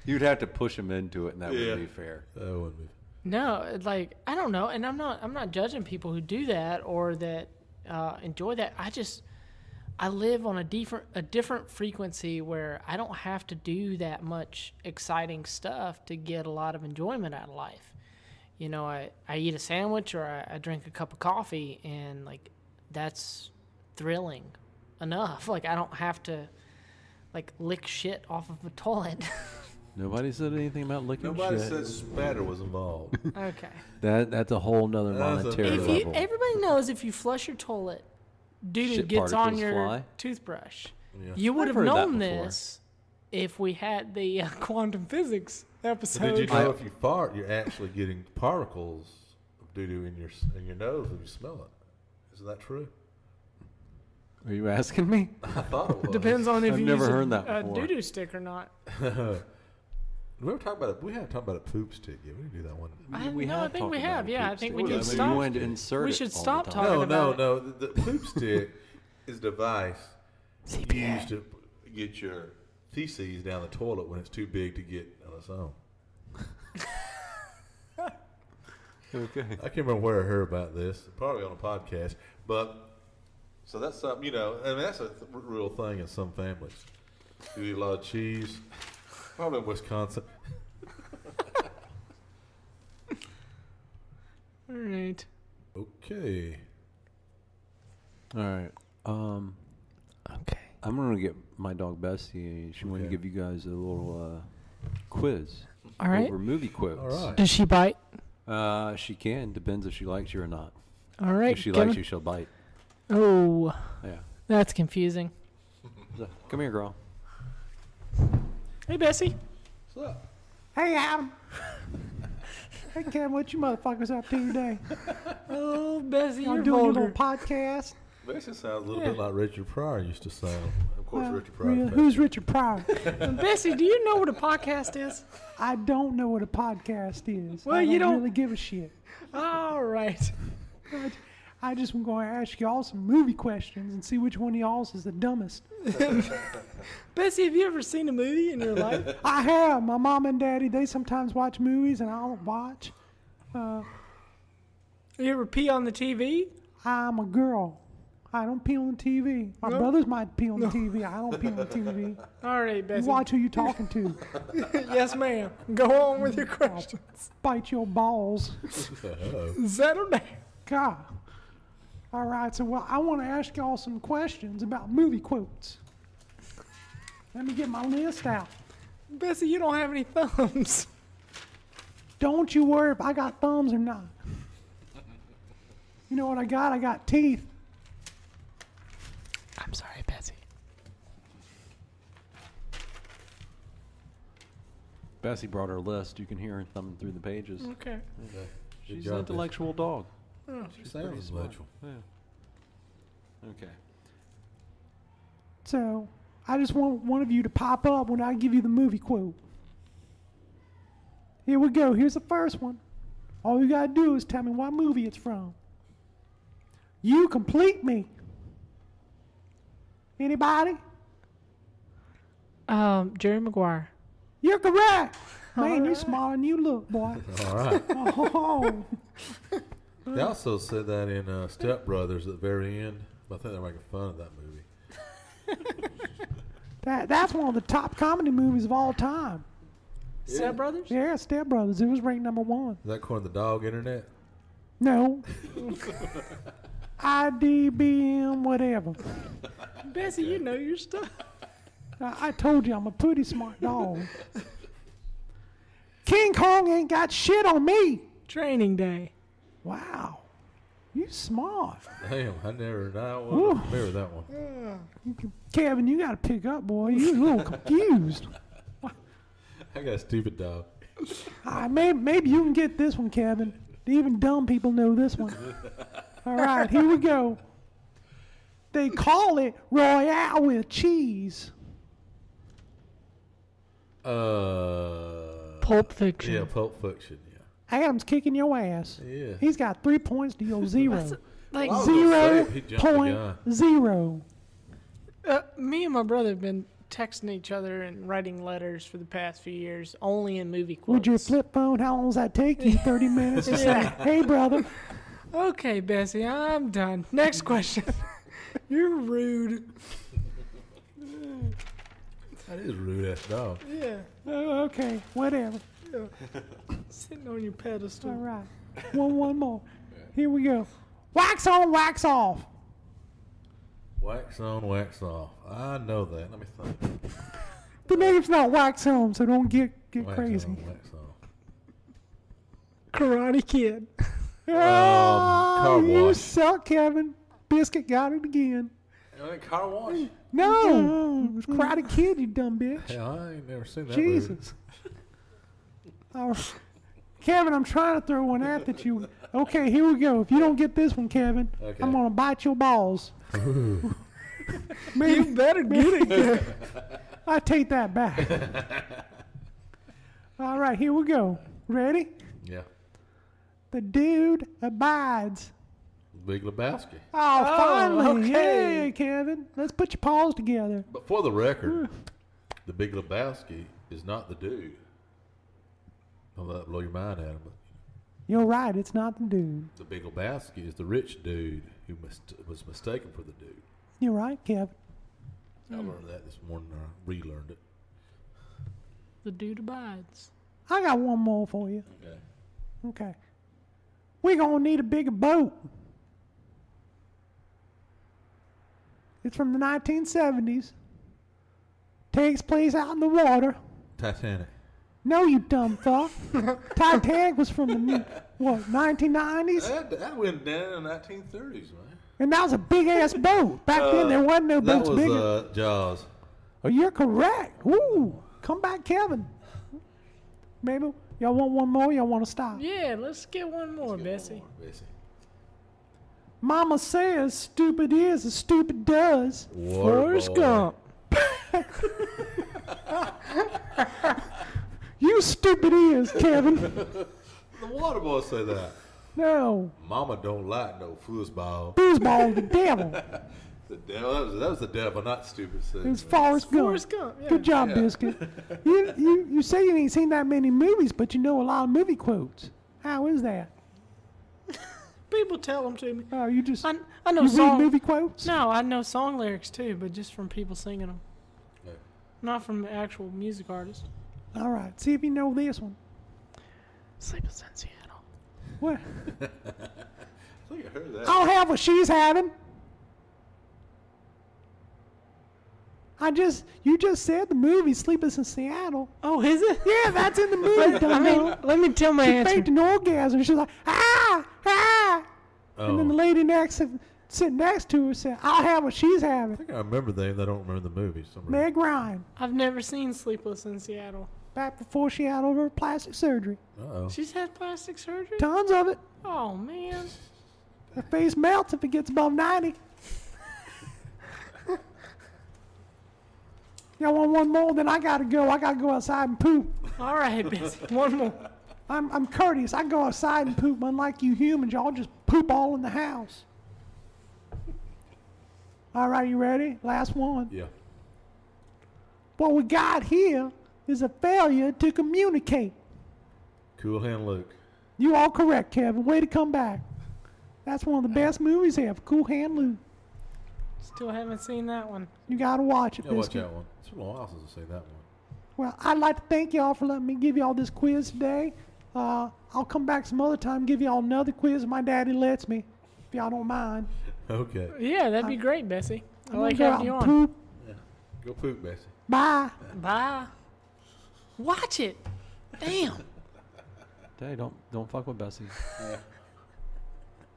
You'd have to push him into it, and that Yeah. wouldn't be fair. That wouldn't be. No, like I don't know, and I'm not judging people who do that or that enjoy that. I live on a different frequency where I don't have to do that much exciting stuff to get a lot of enjoyment out of life. You know, I eat a sandwich or I drink a cup of coffee, and like that's thrilling enough. Like I don't have to like lick shit off of a toilet. Nobody said anything about licking Nobody shit. said spatter was involved. Okay. That's a whole nother That's a- monetary If you, level. everybody knows if you flush your toilet, doo-doo Shit gets on particles your fly? toothbrush. Yeah. You would I've have heard that known before. this if we had the quantum physics episode. Did you know if you fart, you're actually getting particles of doo-doo in your nose when you smell it? Isn't that true? Are you asking me? I thought it was. Depends on if I've you never use heard that a before. doo-doo stick or not. We haven't talked about it. We haven't talked about a poop stick yet. We didn't do that one. I We think talked we about have. a Yeah, I poop think stick. we Well, can maybe stop. You wanted to insert We it should all the stop time. talking about No. The poop stick is a device used to get your feces down the toilet when it's too big to get on its own. Okay. I can't remember where I heard about this. Probably on a podcast. But so that's something, I mean, that's a real thing in some families. You eat a lot of cheese. Probably in Wisconsin. All right. Okay. All right. Okay. I'm gonna get my dog Bessie. She wanted to Okay. give you guys a little quiz. All right. Over movie quotes. All right. Does she bite? She can. Depends if she likes you or not. All right. If she Kevin? likes you, she'll bite. Oh, Yeah. that's confusing. So, come here, girl. Hey, Bessie. What's up? Hey, Adam. Hey, Kevin, what you motherfuckers up to today? Oh, Bessie, Y'all you're doing your vulgar. little podcast? Basically sounds a little bit like Richard Pryor used to sound. Of course, Well, Richard Pryor. Who's Richard Pryor? Bessie, do you know what a podcast is? I don't know what a podcast is. Well, I you don't- really give a shit. All right. I just am going to ask y'all some movie questions and see which one of y'all's is the dumbest. Bessie, have you ever seen a movie in your life? I have. My mom and daddy, they sometimes watch movies and I don't watch. You ever pee on the TV? I'm a girl. I don't pee on the TV. My No. brothers might pee on the TV. I don't pee on the TV. All right, You Bessie. watch who you talking to. Yes, ma'am. Go on with your questions. Bite your balls. Settle down. God. All right, so I want to ask y'all some questions about movie quotes. Let me get my list out. Bessie, you don't have any thumbs. Don't you worry if I got thumbs or not. You know what I got? I got teeth. I'm sorry, Bessie. Bessie brought her list. You can hear her thumbing through the pages. Okay. She's an intellectual dog. She sounds intellectual. Yeah. Okay. So I just want one of you to pop up when I give you the movie quote. Here we go. Here's the first one. All you got to do is tell me what movie it's from. You complete me. Anybody? Jerry Maguire. You're correct. Man, you're right. smarter than you look, boy. All right. Oh, They also said that in Step Brothers at the very end. But I think they're making fun of that movie. that's one of the top comedy movies of all time. Step Brothers? Yeah, Step Brothers. It was ranked #1. Is that according to the dog internet? No. IDBM, whatever. Bessie, you know your stuff. I told you I'm a pretty smart dog. King Kong ain't got shit on me. Training Day. Wow. You smart. Damn, I wasn't Ooh. familiar with that one. Kevin, you got to pick up, boy. You're a little confused. I got a stupid dog. Maybe you can get this one, Kevin. Even dumb people know this one. All right, here we go. They call it Royale with cheese. Pulp Fiction. Yeah, Pulp Fiction, yeah. Adam's kicking your ass. Yeah. He's got 3 points to your 0. Like, Well, I was gonna say, he jumped the gun. 0.0. me and my brother have been texting each other and writing letters for the past few years, only in movie quotes. With your flip phone, how long does that take you? 30 minutes to say, hey, brother. Okay, Bessie, I'm done. Next question. You're rude. That is rude ass dog. Yeah, Oh, okay, whatever. sitting on your pedestal. All right. One more. Here we go. Wax on, wax off. Wax on, wax off. I know that. Let me think. The name's not wax on, so don't get Wax crazy. on, wax off. Karate Kid. Car You wash. suck, Kevin. Biscuit got it again. Car wash. No, it was Karate Kid, you dumb bitch. Hell, I ain't never seen that movie. Jesus. All right. Kevin, I'm trying to throw one at you. Okay, here we go. If you don't get this one, Kevin, Okay. I'm gonna bite your balls. You Maybe better get it, Kid. I take that back. All right, here we go. Ready? Yeah. The dude abides. Big Lebowski. Oh, finally. okay. Hey, Kevin. Let's put your paws together. But for the record, the Big Lebowski is not the dude. Don't let that blow your mind, Adam. But You're right. It's not the dude. the Big Lebowski is the rich dude who was mistaken for the dude. You're right, Kevin. I learned that this morning. I relearned it. The dude abides. I got one more for you. Okay. Okay. We're going to need a bigger boat. It's from the 1970s. Takes place out in the water. Titanic. No, you dumb fuck. Titanic was from the, 1990s? That went down in the 1930s, man. And that was a big-ass boat. Back then, there wasn't no That boats was bigger. Jaws. Oh, you're correct. Ooh, come back, Kevin. Maybe y'all want one more? Y'all want to stop? Yeah, let's get one more, Bessie. Bessie. Mama says stupid is as stupid does. Forrest Waterboy. Gump. You stupid is, Kevin. The water boy say that. No, Mama don't like no foosball. foosball, the devil. The devil. That was the devil, not stupid. It was Forrest Gump. Forrest Gump, yeah. Good job, Yeah. Biscuit. You say you ain't seen that many movies, but you know a lot of movie quotes. How is that? People tell them to me. Oh, you just I know you read song. movie quotes? No, I know song lyrics too, but just from people singing them, Yeah. not from actual music artists. All right, see if you know this one. Sleepless in Seattle. What? I think I heard that. I'll have what she's having. You just said the movie Sleepless in Seattle. Oh, is it? Yeah, that's in the movie. I mean, let me tell my she answer. faked an orgasm. She's like, ah, ah. And then the Oh. lady sitting next to her said, I'll have what she's having. I think I remember the name. I don't remember the movie. For some reason. Meg Ryan, I've never seen Sleepless in Seattle. back before she had all her plastic surgery. Uh-oh. She's had plastic surgery? Tons of it. Oh, man. Her face melts if it gets above 90. Y'all want one more? Then I gotta go. I gotta go outside and poop. All right, Bessie. One more. I'm courteous. I go outside and poop. Unlike you humans, y'all just poop all in the house. All right, you ready? Last one. Yeah. What we got here is a failure to communicate. Cool Hand Luke. You all correct, Kevin. Way to come back. That's one of the best movies ever. Cool Hand Luke. Still haven't seen that one. You gotta watch it, Yeah, watch Biscuit. that one. It's been a while since I've seen that one. Well, I'd like to thank y'all for letting me give y'all this quiz today. I'll come back some other time and give y'all another quiz if my daddy lets me, if y'all don't mind. Okay. Yeah, that'd be great, Bessie. I I'm like gonna go having you out on. and poop. Go poop, Bessie. Bye. Bye. Watch it. Damn. Hey, don't fuck with Bessie.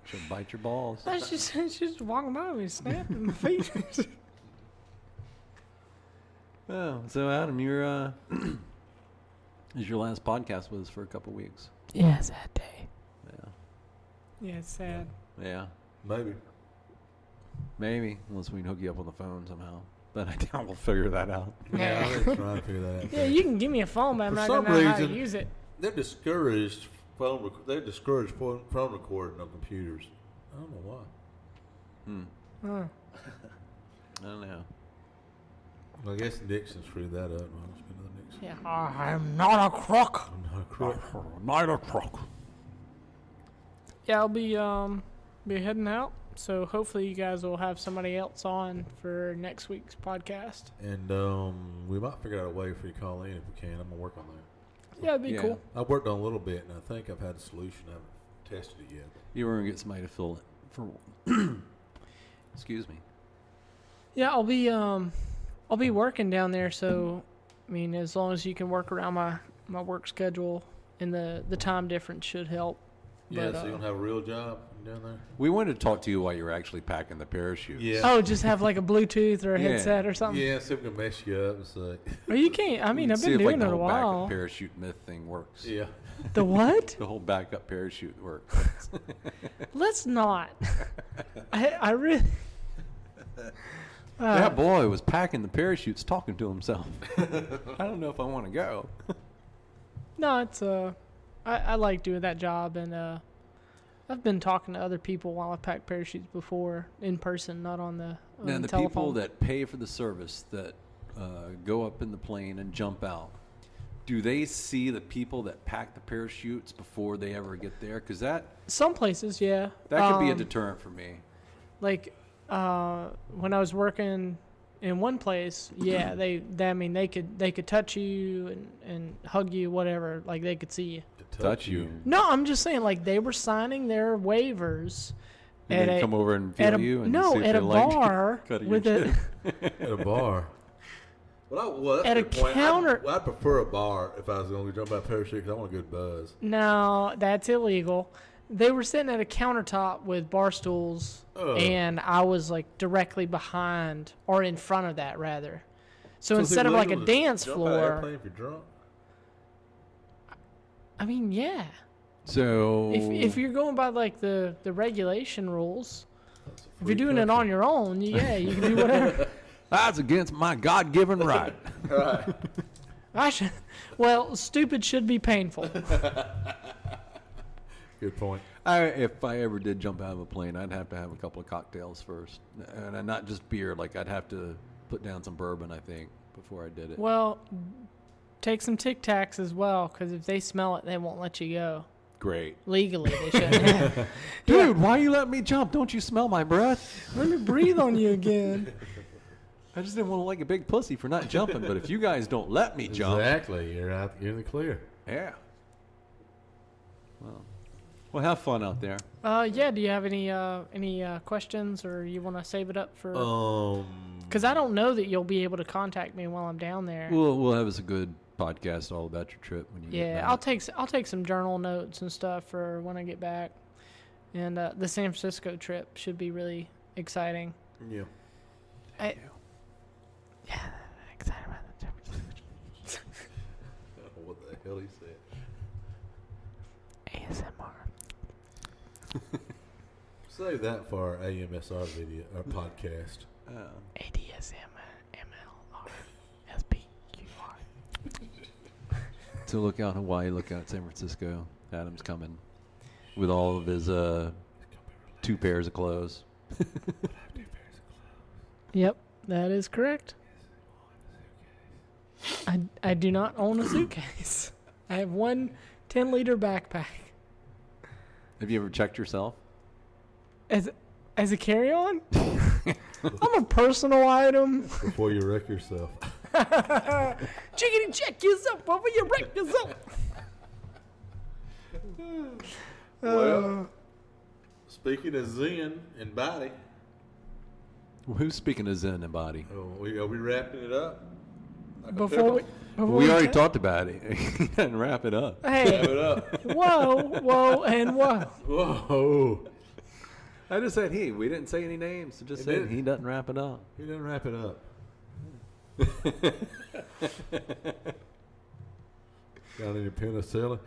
She'll bite your balls. She's just walking by me, snapping my feet. Oh, so Adam, you're is your last podcast with us for a couple weeks? Yeah, sad day. Yeah, Yeah, it's sad. yeah, Maybe. maybe unless we can hook you up on the phone somehow. But I doubt we'll figure that out. Yeah, I'm trying to figure that out. Yeah, you can give me a phone, but I'm For not some gonna know how to reason- use it. They're discouraged They discourage phone recording on computers. I don't know why. Huh. I don't know. Well, I guess Nixon screwed that up. Well, it's been another Nixon. Yeah. I'm not a crook. I'm not a crook. Not a crook. Yeah, I'll be heading out. So hopefully you guys will have somebody else on for next week's podcast. And we might figure out a way for you to call in if we can. I'm gonna work on that. Yeah, it'd be Yeah. cool. I worked on it a little bit, and I think I've had a solution. I haven't tested it yet. You were gonna get somebody to fill it for. Excuse me. Yeah, I'll be working down there. So, I mean, as long as you can work around my work schedule, and the time difference should help. Yeah, But, so you don't have a real job down there? We wanted to talk to you while you were actually packing the parachutes. Yeah. Oh, just have like a Bluetooth or a Yeah. headset or something. Yeah, see if we can mess you up and say. Well, you can't. I mean, I've See been if, like, doing the it a whole backup while. parachute myth thing works. Yeah. The what? The whole backup parachute works. Let's not. I really. That boy was packing the parachutes, talking to himself. I don't know if I want to go. No, it's I like doing that job, and I've been talking to other people while I packed parachutes before in person, not on the Now, the telephone. people that pay for the service that go up in the plane and jump out, do they see the people that pack the parachutes before they ever get there? Because that Some places, yeah. could be a deterrent for me. Like when I was working in one place, yeah, I mean they could touch you and hug you, whatever. Like they could see you. To Touch you. No, I'm just saying, like they were signing their waivers And they come over and feel you and see if at they a like bar cutting with your a At a bar. Well, that's At a good point. counter- I'd prefer a bar if I was going to jump out parachute because I want a good buzz. No, that's illegal. They were sitting at a countertop with bar stools, Ugh. and I was like directly behind or in front of that, rather. So it's instead of like a illegal to dance jump out of floor, airplane if you're drunk? I mean, yeah. So If you're going by like the regulation rules, That's a if you're free doing it country. on your own, yeah, you can do whatever. that's against my God-given right. Right. I should. Well, stupid should be painful. Good point. If I ever did jump out of a plane, I'd have to have a couple of cocktails first, and not just beer. Like I'd have to put down some bourbon, I think, before I did it. Well, take some Tic Tacs as well, because if they smell it, they won't let you go. Great. Legally, they shouldn't. Dude, why you let me jump? Don't you smell my breath? Let me breathe on you again. I just didn't want to like a big pussy for not jumping, but if you guys don't let me jump, Exactly. You're in the clear. yeah. Well, have fun out there. Yeah. Do you have any questions, or you want to save it up for? Because I don't know that you'll be able to contact me while I'm down there. We'll have us a good podcast all about your trip when you get Yeah, back. I'll take some journal notes and stuff for when I get back, and the San Francisco trip should be really exciting. Yeah. Yeah, excited about the trip. I don't know what the hell he said. ASMR. Save that for our AMSR video or podcast. ADSMMLRSPQR. So look out Hawaii, look out San Francisco. Adam's coming with all of his 2 pairs of clothes. Yep, that is correct. I do not own a suitcase. I have one 10-liter backpack. Have you ever checked yourself? As a carry-on? I'm a personal item. Before you wreck yourself. Chickity check yourself before you wreck yourself. Well, speaking of Zen and body, Who's speaking of Zen and body? are we wrapping it up? Before We already talked about it. He didn't wrap it up. Wrap Hey, it up. whoa, and whoa. Whoa. I just said he. We didn't say any names. So just It said did. he doesn't wrap it up. He didn't wrap it up. Got any penicillin?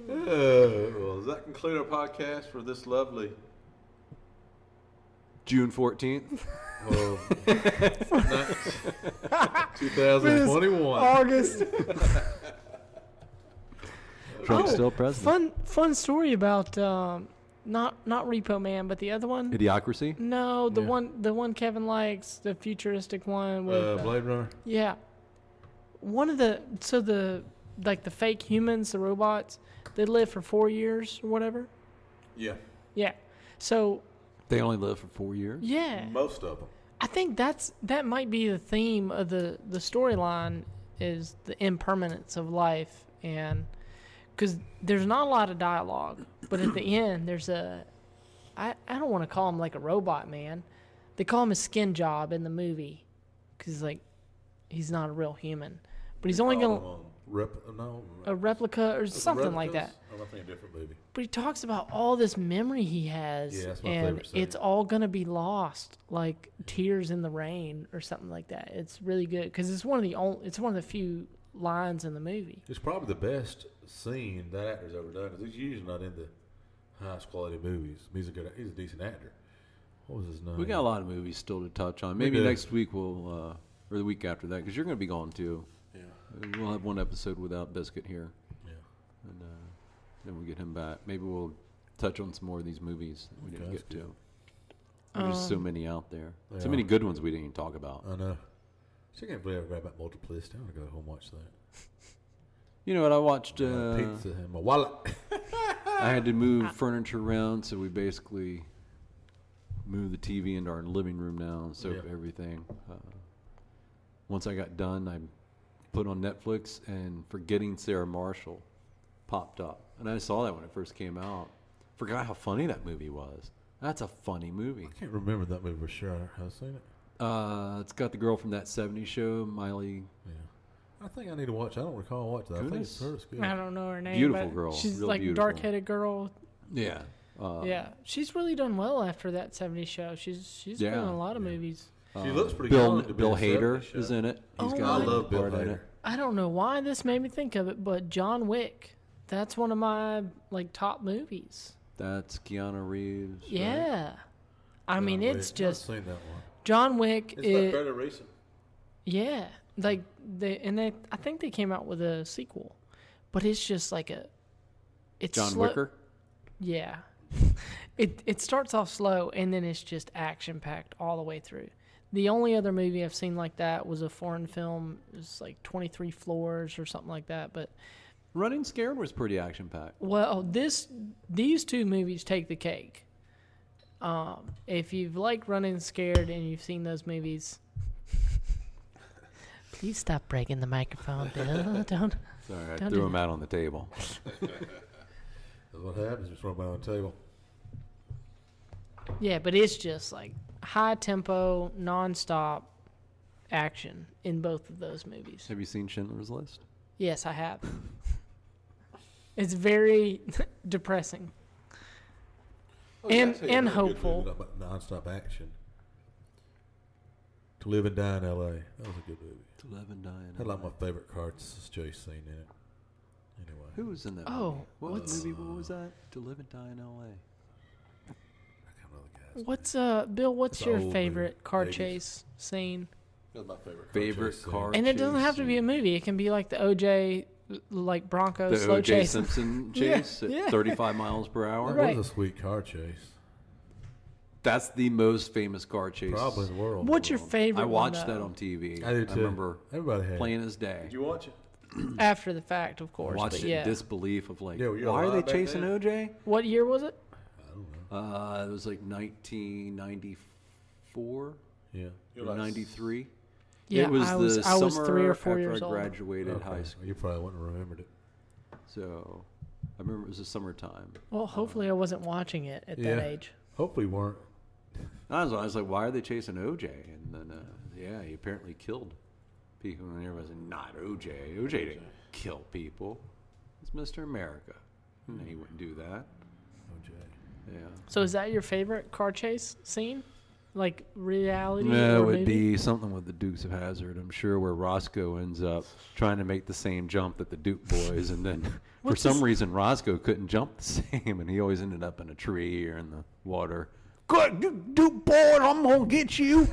Well, does that conclude our podcast for this lovely June 14th. Well, 2021. August. Trump's still president. Fun story about not Repo Man, but the other one. Idiocracy? No, the Yeah. one Kevin likes, the futuristic one with Blade Runner. yeah. One of the the fake humans, the robots, they live for 4 years or whatever. Yeah, Yeah. So They only live for 4 years? yeah, most of them. I think that might be the theme of the storyline is the impermanence of life, and because there's not a lot of dialogue, but at the end there's I don't want to call him like a robot man. They call him a skin job in the movie because like he's not a real human, but he's only gonna a replica or something like that. I think a different movie. But he talks about all this memory he has, Yeah, that's my and favorite scene. it's all gonna be lost, like tears in the rain or something like that. It's really good because it's one of the few lines in the movie. It's probably the best scene that actor's ever done because he's usually not in the highest quality movies. He's a decent actor. What was his name? We got a lot of movies still to touch on. Maybe do. next week or the week after that, because you're going to be gone too. Yeah. We'll have one episode without Biscuit here, Yeah. and then we'll get him back. Maybe we'll touch on some more of these movies that we didn't Okay, get that's to. There's just so many out there. They So many are. good ones we didn't even talk about. I know. I can't believe I forgot about Multiplicity. I'm gonna go home and watch that. You know what? I watched. Pizza and my wallet. I had to move furniture around, so we basically moved the TV into our living room now and so Yeah. everything. Once I got done, I put on Netflix, and Forgetting Sarah Marshall popped up. And I saw that when it first came out. Forgot how funny that movie was. That's a funny movie. I can't remember that movie for sure. Have seen it? It's got the girl from that 70s show, Miley. Yeah. I think I need to watch. I don't recall watching that. I think Goodness. it's good. I don't know her name. Beautiful but girl, She's real like beautiful. dark-headed girl. Yeah. Yeah, she's really done well after that 70s show. She's been in Yeah. a lot of movies. She looks pretty Bill young to be Bill in a Hader 70s show. is in it. He's Oh, got I a little love Bill part in Hader. it. I don't know why this made me think of it, but John Wick. That's one of my like top movies. That's Keanu Reeves. right? Yeah. I mean, Wait, it's I've just seen that one. John Wick. It's like fairly recent. Yeah, like I think they came out with a sequel, but it's just like it's John slow. Wicker. Yeah, it starts off slow and then it's just action packed all the way through. The only other movie I've seen like that was a foreign film. It was like 23 Floors or something like that. But Running Scared was pretty action packed. well, these two movies take the cake. If you've liked Running Scared and you've seen those movies. Please stop breaking the microphone, Bill. Don't. Sorry, I Don't threw do him out on the table. That's what happens. Just throw them on the table. Yeah, but it's just like high tempo, nonstop action in both of those movies. Have you seen Schindler's List? Yes, I have. It's very depressing. Oh, yeah, And- I tell you and another good hopeful. movie about non-stop action. To Live and Die in L.A. That was a good movie. To Live and Die in Had like LA. my favorite cards chase scene in it. Anyway. Who was in that Oh, movie? What what's- movie? What was that? To Live and Die in L.A. I can't remember the guy's What's Bill? What's It's an your old favorite movie, car 80s. chase scene? name. That was my favorite. Favorite chase scene. car And it doesn't chase have to be a scene. movie. It can be like the OJ, like Bronco The slow O.J. chase. Simpson Yeah, chase yeah. at 35 miles per hour. That Right. was a sweet car chase. That's the most famous car chase. Probably in the world. What's your favorite? I watched one, that though? on TV. I did too. remember Everybody had. plain as day. Did you watch it? After the fact, of I course. watched But it yeah. in disbelief of like, Yeah, were you why are they alive back chasing then? OJ? What year was it? I don't know. It was like 1994 Yeah. or 93. Yeah, it was I the was summer 3 or 4 after years I old. graduated Okay. high school. You probably wouldn't have remembered it. So I remember it was the summertime. Well, hopefully I wasn't watching it at Yeah. that age. Hopefully you weren't. I was like, why are they chasing OJ? And then, yeah, he apparently killed people. And everybody's like, not OJ. OJ didn't kill people. It's Mr. America. No, he wouldn't do that. OJ. Yeah. So is that your favorite car chase scene? Like reality? No, it or would movie? be something with the Dukes of Hazzard, I'm sure, where Roscoe ends up trying to make the same jump that the Duke boys, and then for What's some this- reason Roscoe couldn't jump the same, and he always ended up in a tree or in the water. Good, Duke boy, I'm gonna get you.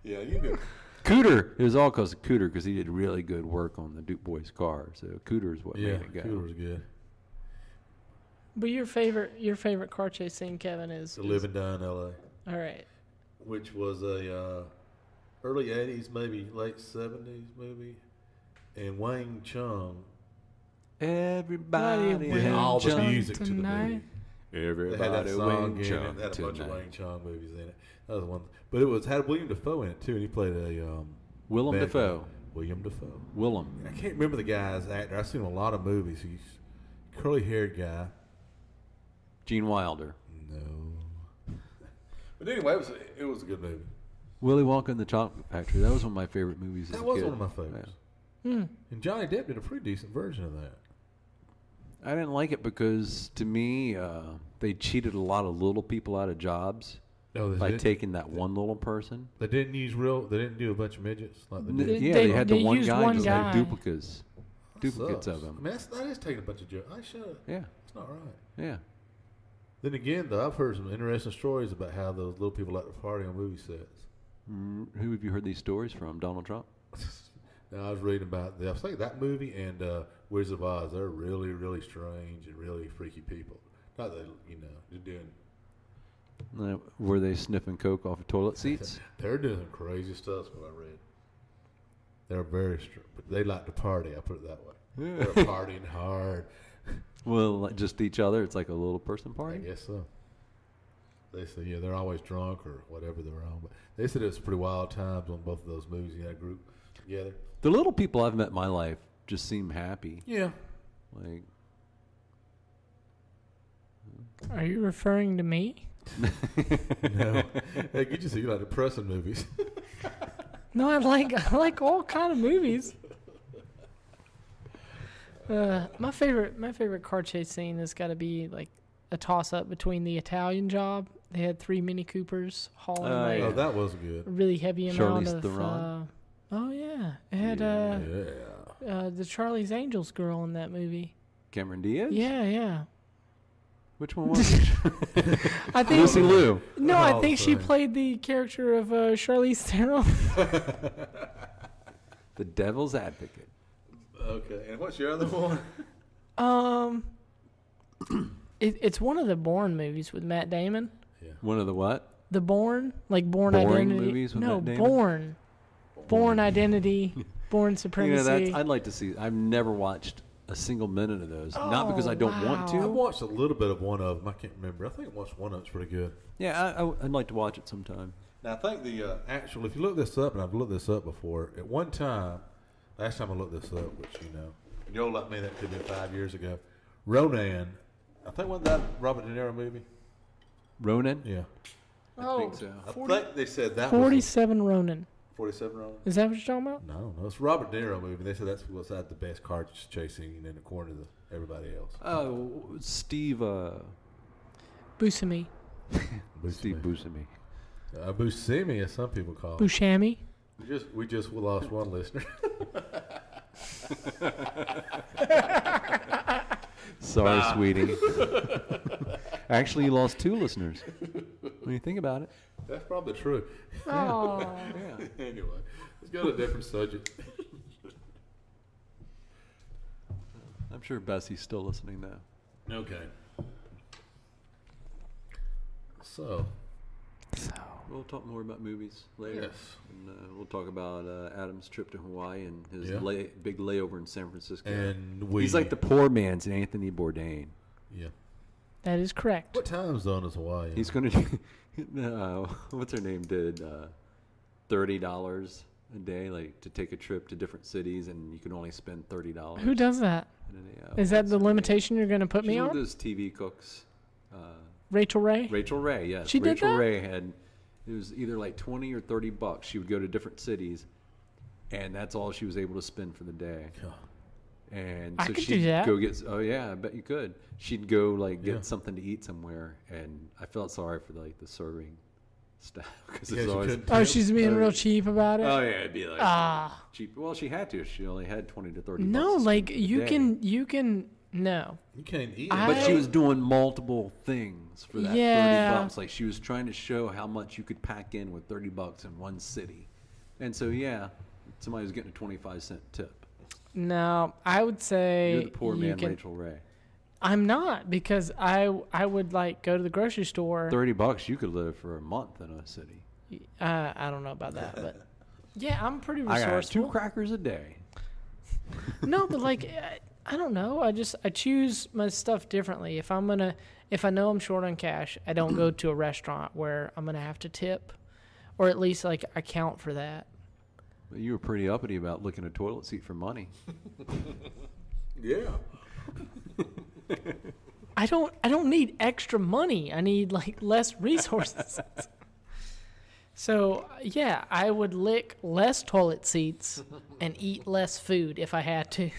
Yeah, you do. Cooter. It was all because of Cooter because he did really good work on the Duke Boys car. So Cooter is what Yeah, made it go. Cooler was good. But your favorite car chase scene, Kevin, is The Living Down L.A., all right. which was a early 80s, maybe late 70s movie. And Wang Chung Everybody Wing did all the Chun music to the tonight. movie. They had Everybody that song Wing in Chun it. They had a bunch of tonight. Wang Chung movies in it. That was one. But it was had William Dafoe in it too, and he played a Willem bad Dafoe. guy. William Dafoe. Willem. I can't remember the guy's actor. I've seen him in a lot of movies. He's a curly-haired guy. Gene Wilder. No. But anyway, it was a good movie. Willy Wonka and the Chocolate Factory. That was one of my favorite movies as That a was kid. one of my favorites. Hmm. And Johnny Depp did a pretty decent version of that. I didn't like it because, to me, they cheated a lot of little people out of jobs No, by taking that one little person. They didn't use real. They didn't do a bunch of midgets like they N- did. yeah, they- they had they the one used guy one just guy. like duplicates of Sucks. him. I mean, that is taking a bunch of jokes. I should. Yeah, It's not right. yeah. Then again, though, I've heard some interesting stories about how those little people like to party on movie sets. Who have you heard these stories from? Donald Trump? Now, I was reading about. I was thinking that movie and Wizard of Oz. They're really, really strange and really freaky people. Not that they're doing. Were they sniffing coke off of toilet seats? They're doing some crazy stuff. What I read. They're very, but they like to party. I put it that way. They're partying hard. Well, like just each other. It's like a little person I party. guess so. They say, yeah, they're always drunk or whatever they're on. But they said it was pretty wild times on both of those movies. You had a group together. The little people I've met in my life just seem happy. Yeah. Like, Are you referring to me? No. Hey, you just see like depressing movies. No, I like all kind of movies. My favorite car chase scene has got to be like a toss up between the Italian Job. They had 3 Mini Coopers hauling like yeah. Oh, that was good. a really heavy amount Charlize of. Theron? Oh yeah, it had Yeah. the Charlie's Angels girl in that movie. Cameron Diaz? Yeah. Which one was it? I think Lucy Liu. No, I Oh, think she sorry. played the character of Charlize Theron. The Devil's Advocate. Okay. And what's your other one? It's one of the Bourne movies with Matt Damon. One of the what? The Bourne, like Bourne Boring Identity. movies with no, Matt Damon? Bourne Identity, Bourne You know, Supremacy. I'd like to see. I've never watched a single minute of those. Not because I don't want I to. watched a little bit of one of them. I can't remember. I think I watched one of them. It's pretty good. Yeah, I'd like to watch it sometime. Now, I think the actual, if you look this up, and I've looked this up before, at one time, last time I looked this up, which, you're old like me, that could have been 5 years ago, Ronan, I think wasn't that Robert De Niro movie? Ronan? Yeah. I think so. I think they said that was 47 Ronin. 47 Ronan? Is that what you're talking about? No, it's a Robert De Niro movie. They said that's what's had the best car chasing, and then according to everybody else. Oh, Steve. Buscemi. Steve Buscemi. Buscemi, as some people call it. Buscemi. We just lost one listener. Sorry, sweetie. Actually, you lost 2 listeners. When you think about it. That's probably true. Oh. Yeah. Anyway, let's go to a different subject. I'm sure Bessie's still listening now. Okay. So, We'll talk more about movies later. yes. And, we'll talk about Adam's trip to Hawaii and his Yeah. big layover in San Francisco. And He's like the poor man's Anthony Bourdain. Yeah. That is correct. What time zone is Hawaii? He's going to. What's her name? Did $30 a day, like to take a trip to different cities, and you can only spend $30. Who does that? Is that the limitation you're going to put She's me one on? of those TV cooks. Rachel Ray? Rachel Ray, yes. She did Rachel that? Ray had. It was either like $20 or $30. She would go to different cities, and that's all she was able to spend for the day. God. And I so could she'd do that. go get. Oh yeah, I bet you could. She'd go like get Yeah. something to eat somewhere, and I felt sorry for the serving staff because Yeah, it's she always. couldn't Oh, tell. she's being real cheap about it. Oh yeah, it'd be like Ah. cheap. Well, she had to. She only had $20 to $30. No, to like spend for the you day. can No. You can't eat I- it. But she was doing multiple things for that Yeah. $30. Like she was trying to show how much you could pack in with $30 in one city. And so yeah, somebody was getting a 25-cent tip. No, I would say You're the poor you man, can- Rachel Ray. I'm not, because I would like go to the grocery store. $30, you could live for a month in a city. I don't know about that, but yeah, I'm pretty I got 2 resourceful. crackers a day. No, but like I don't know. I choose my stuff differently. If I know I'm short on cash, I don't go to a restaurant where I'm gonna have to tip, or at least like I count for that. But you were pretty uppity about looking at a toilet seat for money. Yeah. I don't need extra money. I need like less resources. So yeah, I would lick less toilet seats and eat less food if I had to.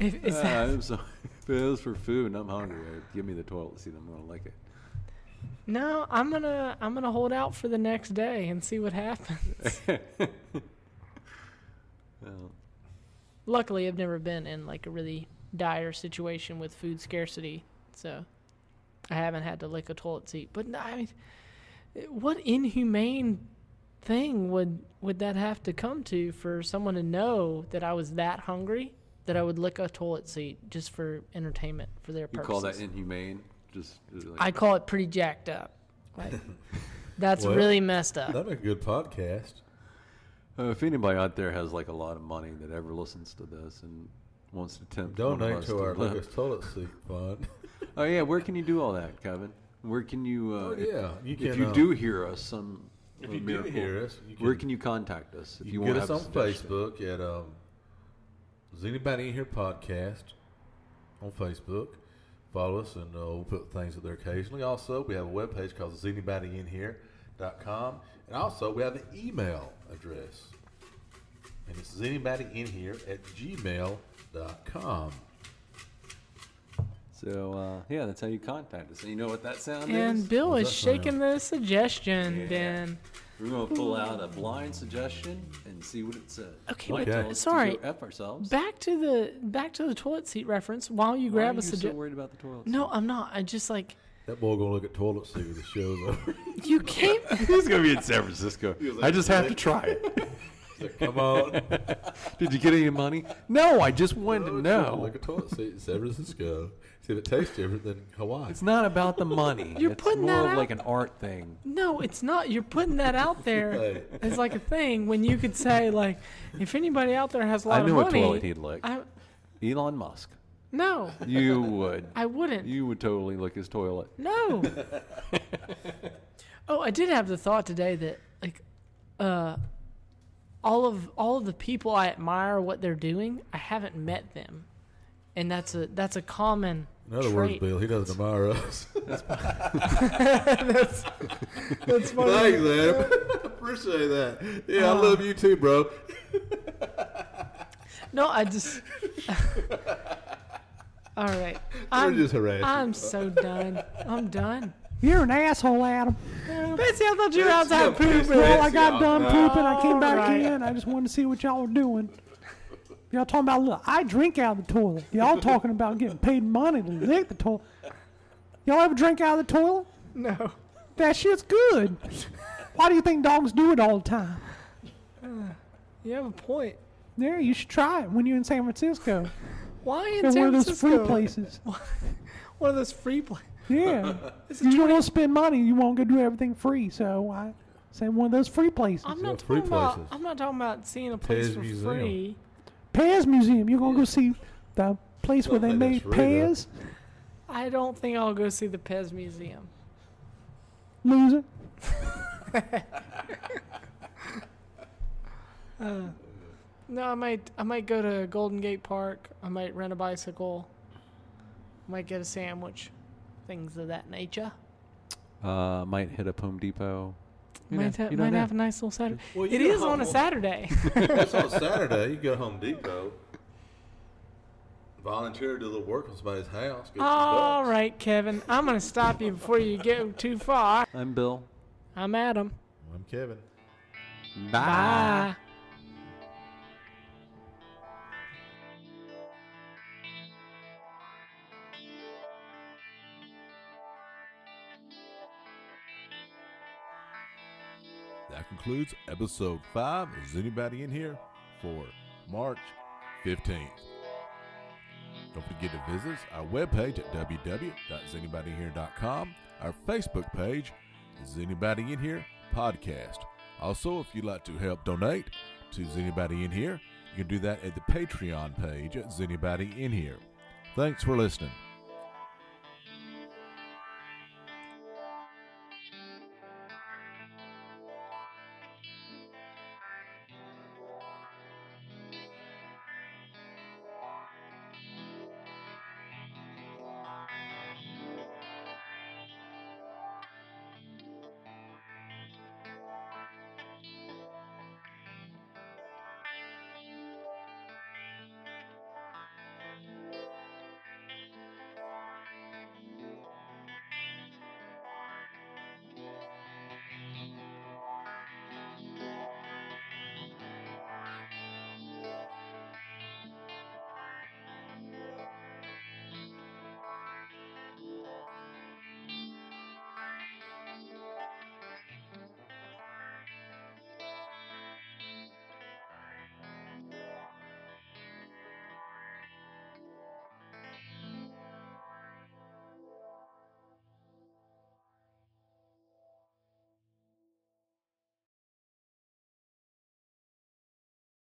Is that, I'm sorry. If it was for food and I'm hungry, give me the toilet seat. I'm gonna lick it. no, I'm gonna hold out for the next day and see what happens. Well, Luckily, I've never been in like a really dire situation with food scarcity, so I haven't had to lick a toilet seat. But no, I mean, what inhumane thing would that have to come to for someone to know that I was that hungry that I would lick a toilet seat just for entertainment for their you purposes? call that inhumane? Just like, I call it pretty jacked up. Like, that's Well, really messed up. That'd make a good podcast. if anybody out there has like a lot of money that ever listens to this and wants to tempt one of Donate us to our live- Lucas Toilet Seat Fund. Oh yeah, where can you do all that, Kevin? Where can you? Yeah, you If can. you do hear us, some if you do miracle, hear us, where can you contact us if you, you want get to us have on a suggestion? Facebook at Is Anybody In Here Podcast on Facebook. Follow us, and we'll put things up there occasionally. Also, we have a webpage called IsAnybodyInHere.com, and also we have an email address, and it's IsAnybodyInHere@gmail.com. So yeah, that's how you contact us. And you know what that sound And is? Bill How's is that sound? shaking the suggestion. Yeah. Then We're gonna pull out a blind suggestion and see what it says. Okay, Might but tell us to sorry. go F ourselves. back to the toilet seat reference. While you Why are grab you a so suggestion. worried about the toilet? No, I'm not. I just like That boy gonna look at toilet seat when the show's over. you can't. He's gonna be in San Francisco. I just have to try it. Come on. Did you get any money? No, I just wanted to Look know. at toilet seat in San Francisco. See if it tastes different than Hawaii. It's not about the money. You're it's putting more that of out- like an art thing. No, it's not. You're putting that out there Hey. as like a thing when you could say like, if anybody out there has a lot I of know a money, toilet he'd lick. Elon Musk. no, You would. I wouldn't. You would totally lick his toilet. No. Oh, I did have the thought today that like, all of the people I admire what they're doing, I haven't met them, and that's a common. In other trait. words, Bill, he doesn't admire us. That's funny. Thanks, Adam. Appreciate that. Yeah, I love you too, bro. No, I just. All right, We're just harassing. I'm so done. I'm done. You're an asshole, Adam. Betsy, I thought you were outside Betsy, pooping. Well, I Betsy, got done pooping. I came back Alright. in. I just wanted to see what y'all were doing. Y'all talking about, look, I drink out of the toilet. Y'all talking about getting paid money to lick the toilet. Y'all ever drink out of the toilet? No. That shit's good. Why do you think dogs do it all the time? You have a point. Yeah, you should try it when you're in San Francisco. Why in It's San one of those Francisco? free places. One of those free places. Yeah. You don't want to spend money. You won't go do everything free. So I say one of those free places. I'm Yeah, not free talking about. places. I'm not talking about seeing a place Pez for Museum. free. Pez Museum. You're going to go see the place where they Don't think made that's free, though. Pez? I don't think I'll go see the Pez Museum. Loser. No, I might go to Golden Gate Park. I might rent a bicycle. Might get a sandwich. Things of that nature. Might hit up Home Depot. You Might know, you don't know. have a nice little Saturday. Well, you It know is how- on a Saturday. That's on Saturday. You go to Home Depot, volunteer to do a little work on somebody's house. Get All $2. right, Kevin. I'm gonna stop you before you get too far. I'm Bill. I'm Adam. I'm Kevin. Bye. that concludes episode 5 of Is Anybody In Here for March 15th. Don't forget to visit us, our webpage at www.isanybodyinhere.com, our Facebook page, Is Anybody In Here Podcast. Also, if you'd like to help donate to Is Anybody In Here, you can do that at the Patreon page at Is Anybody In Here. Thanks for listening.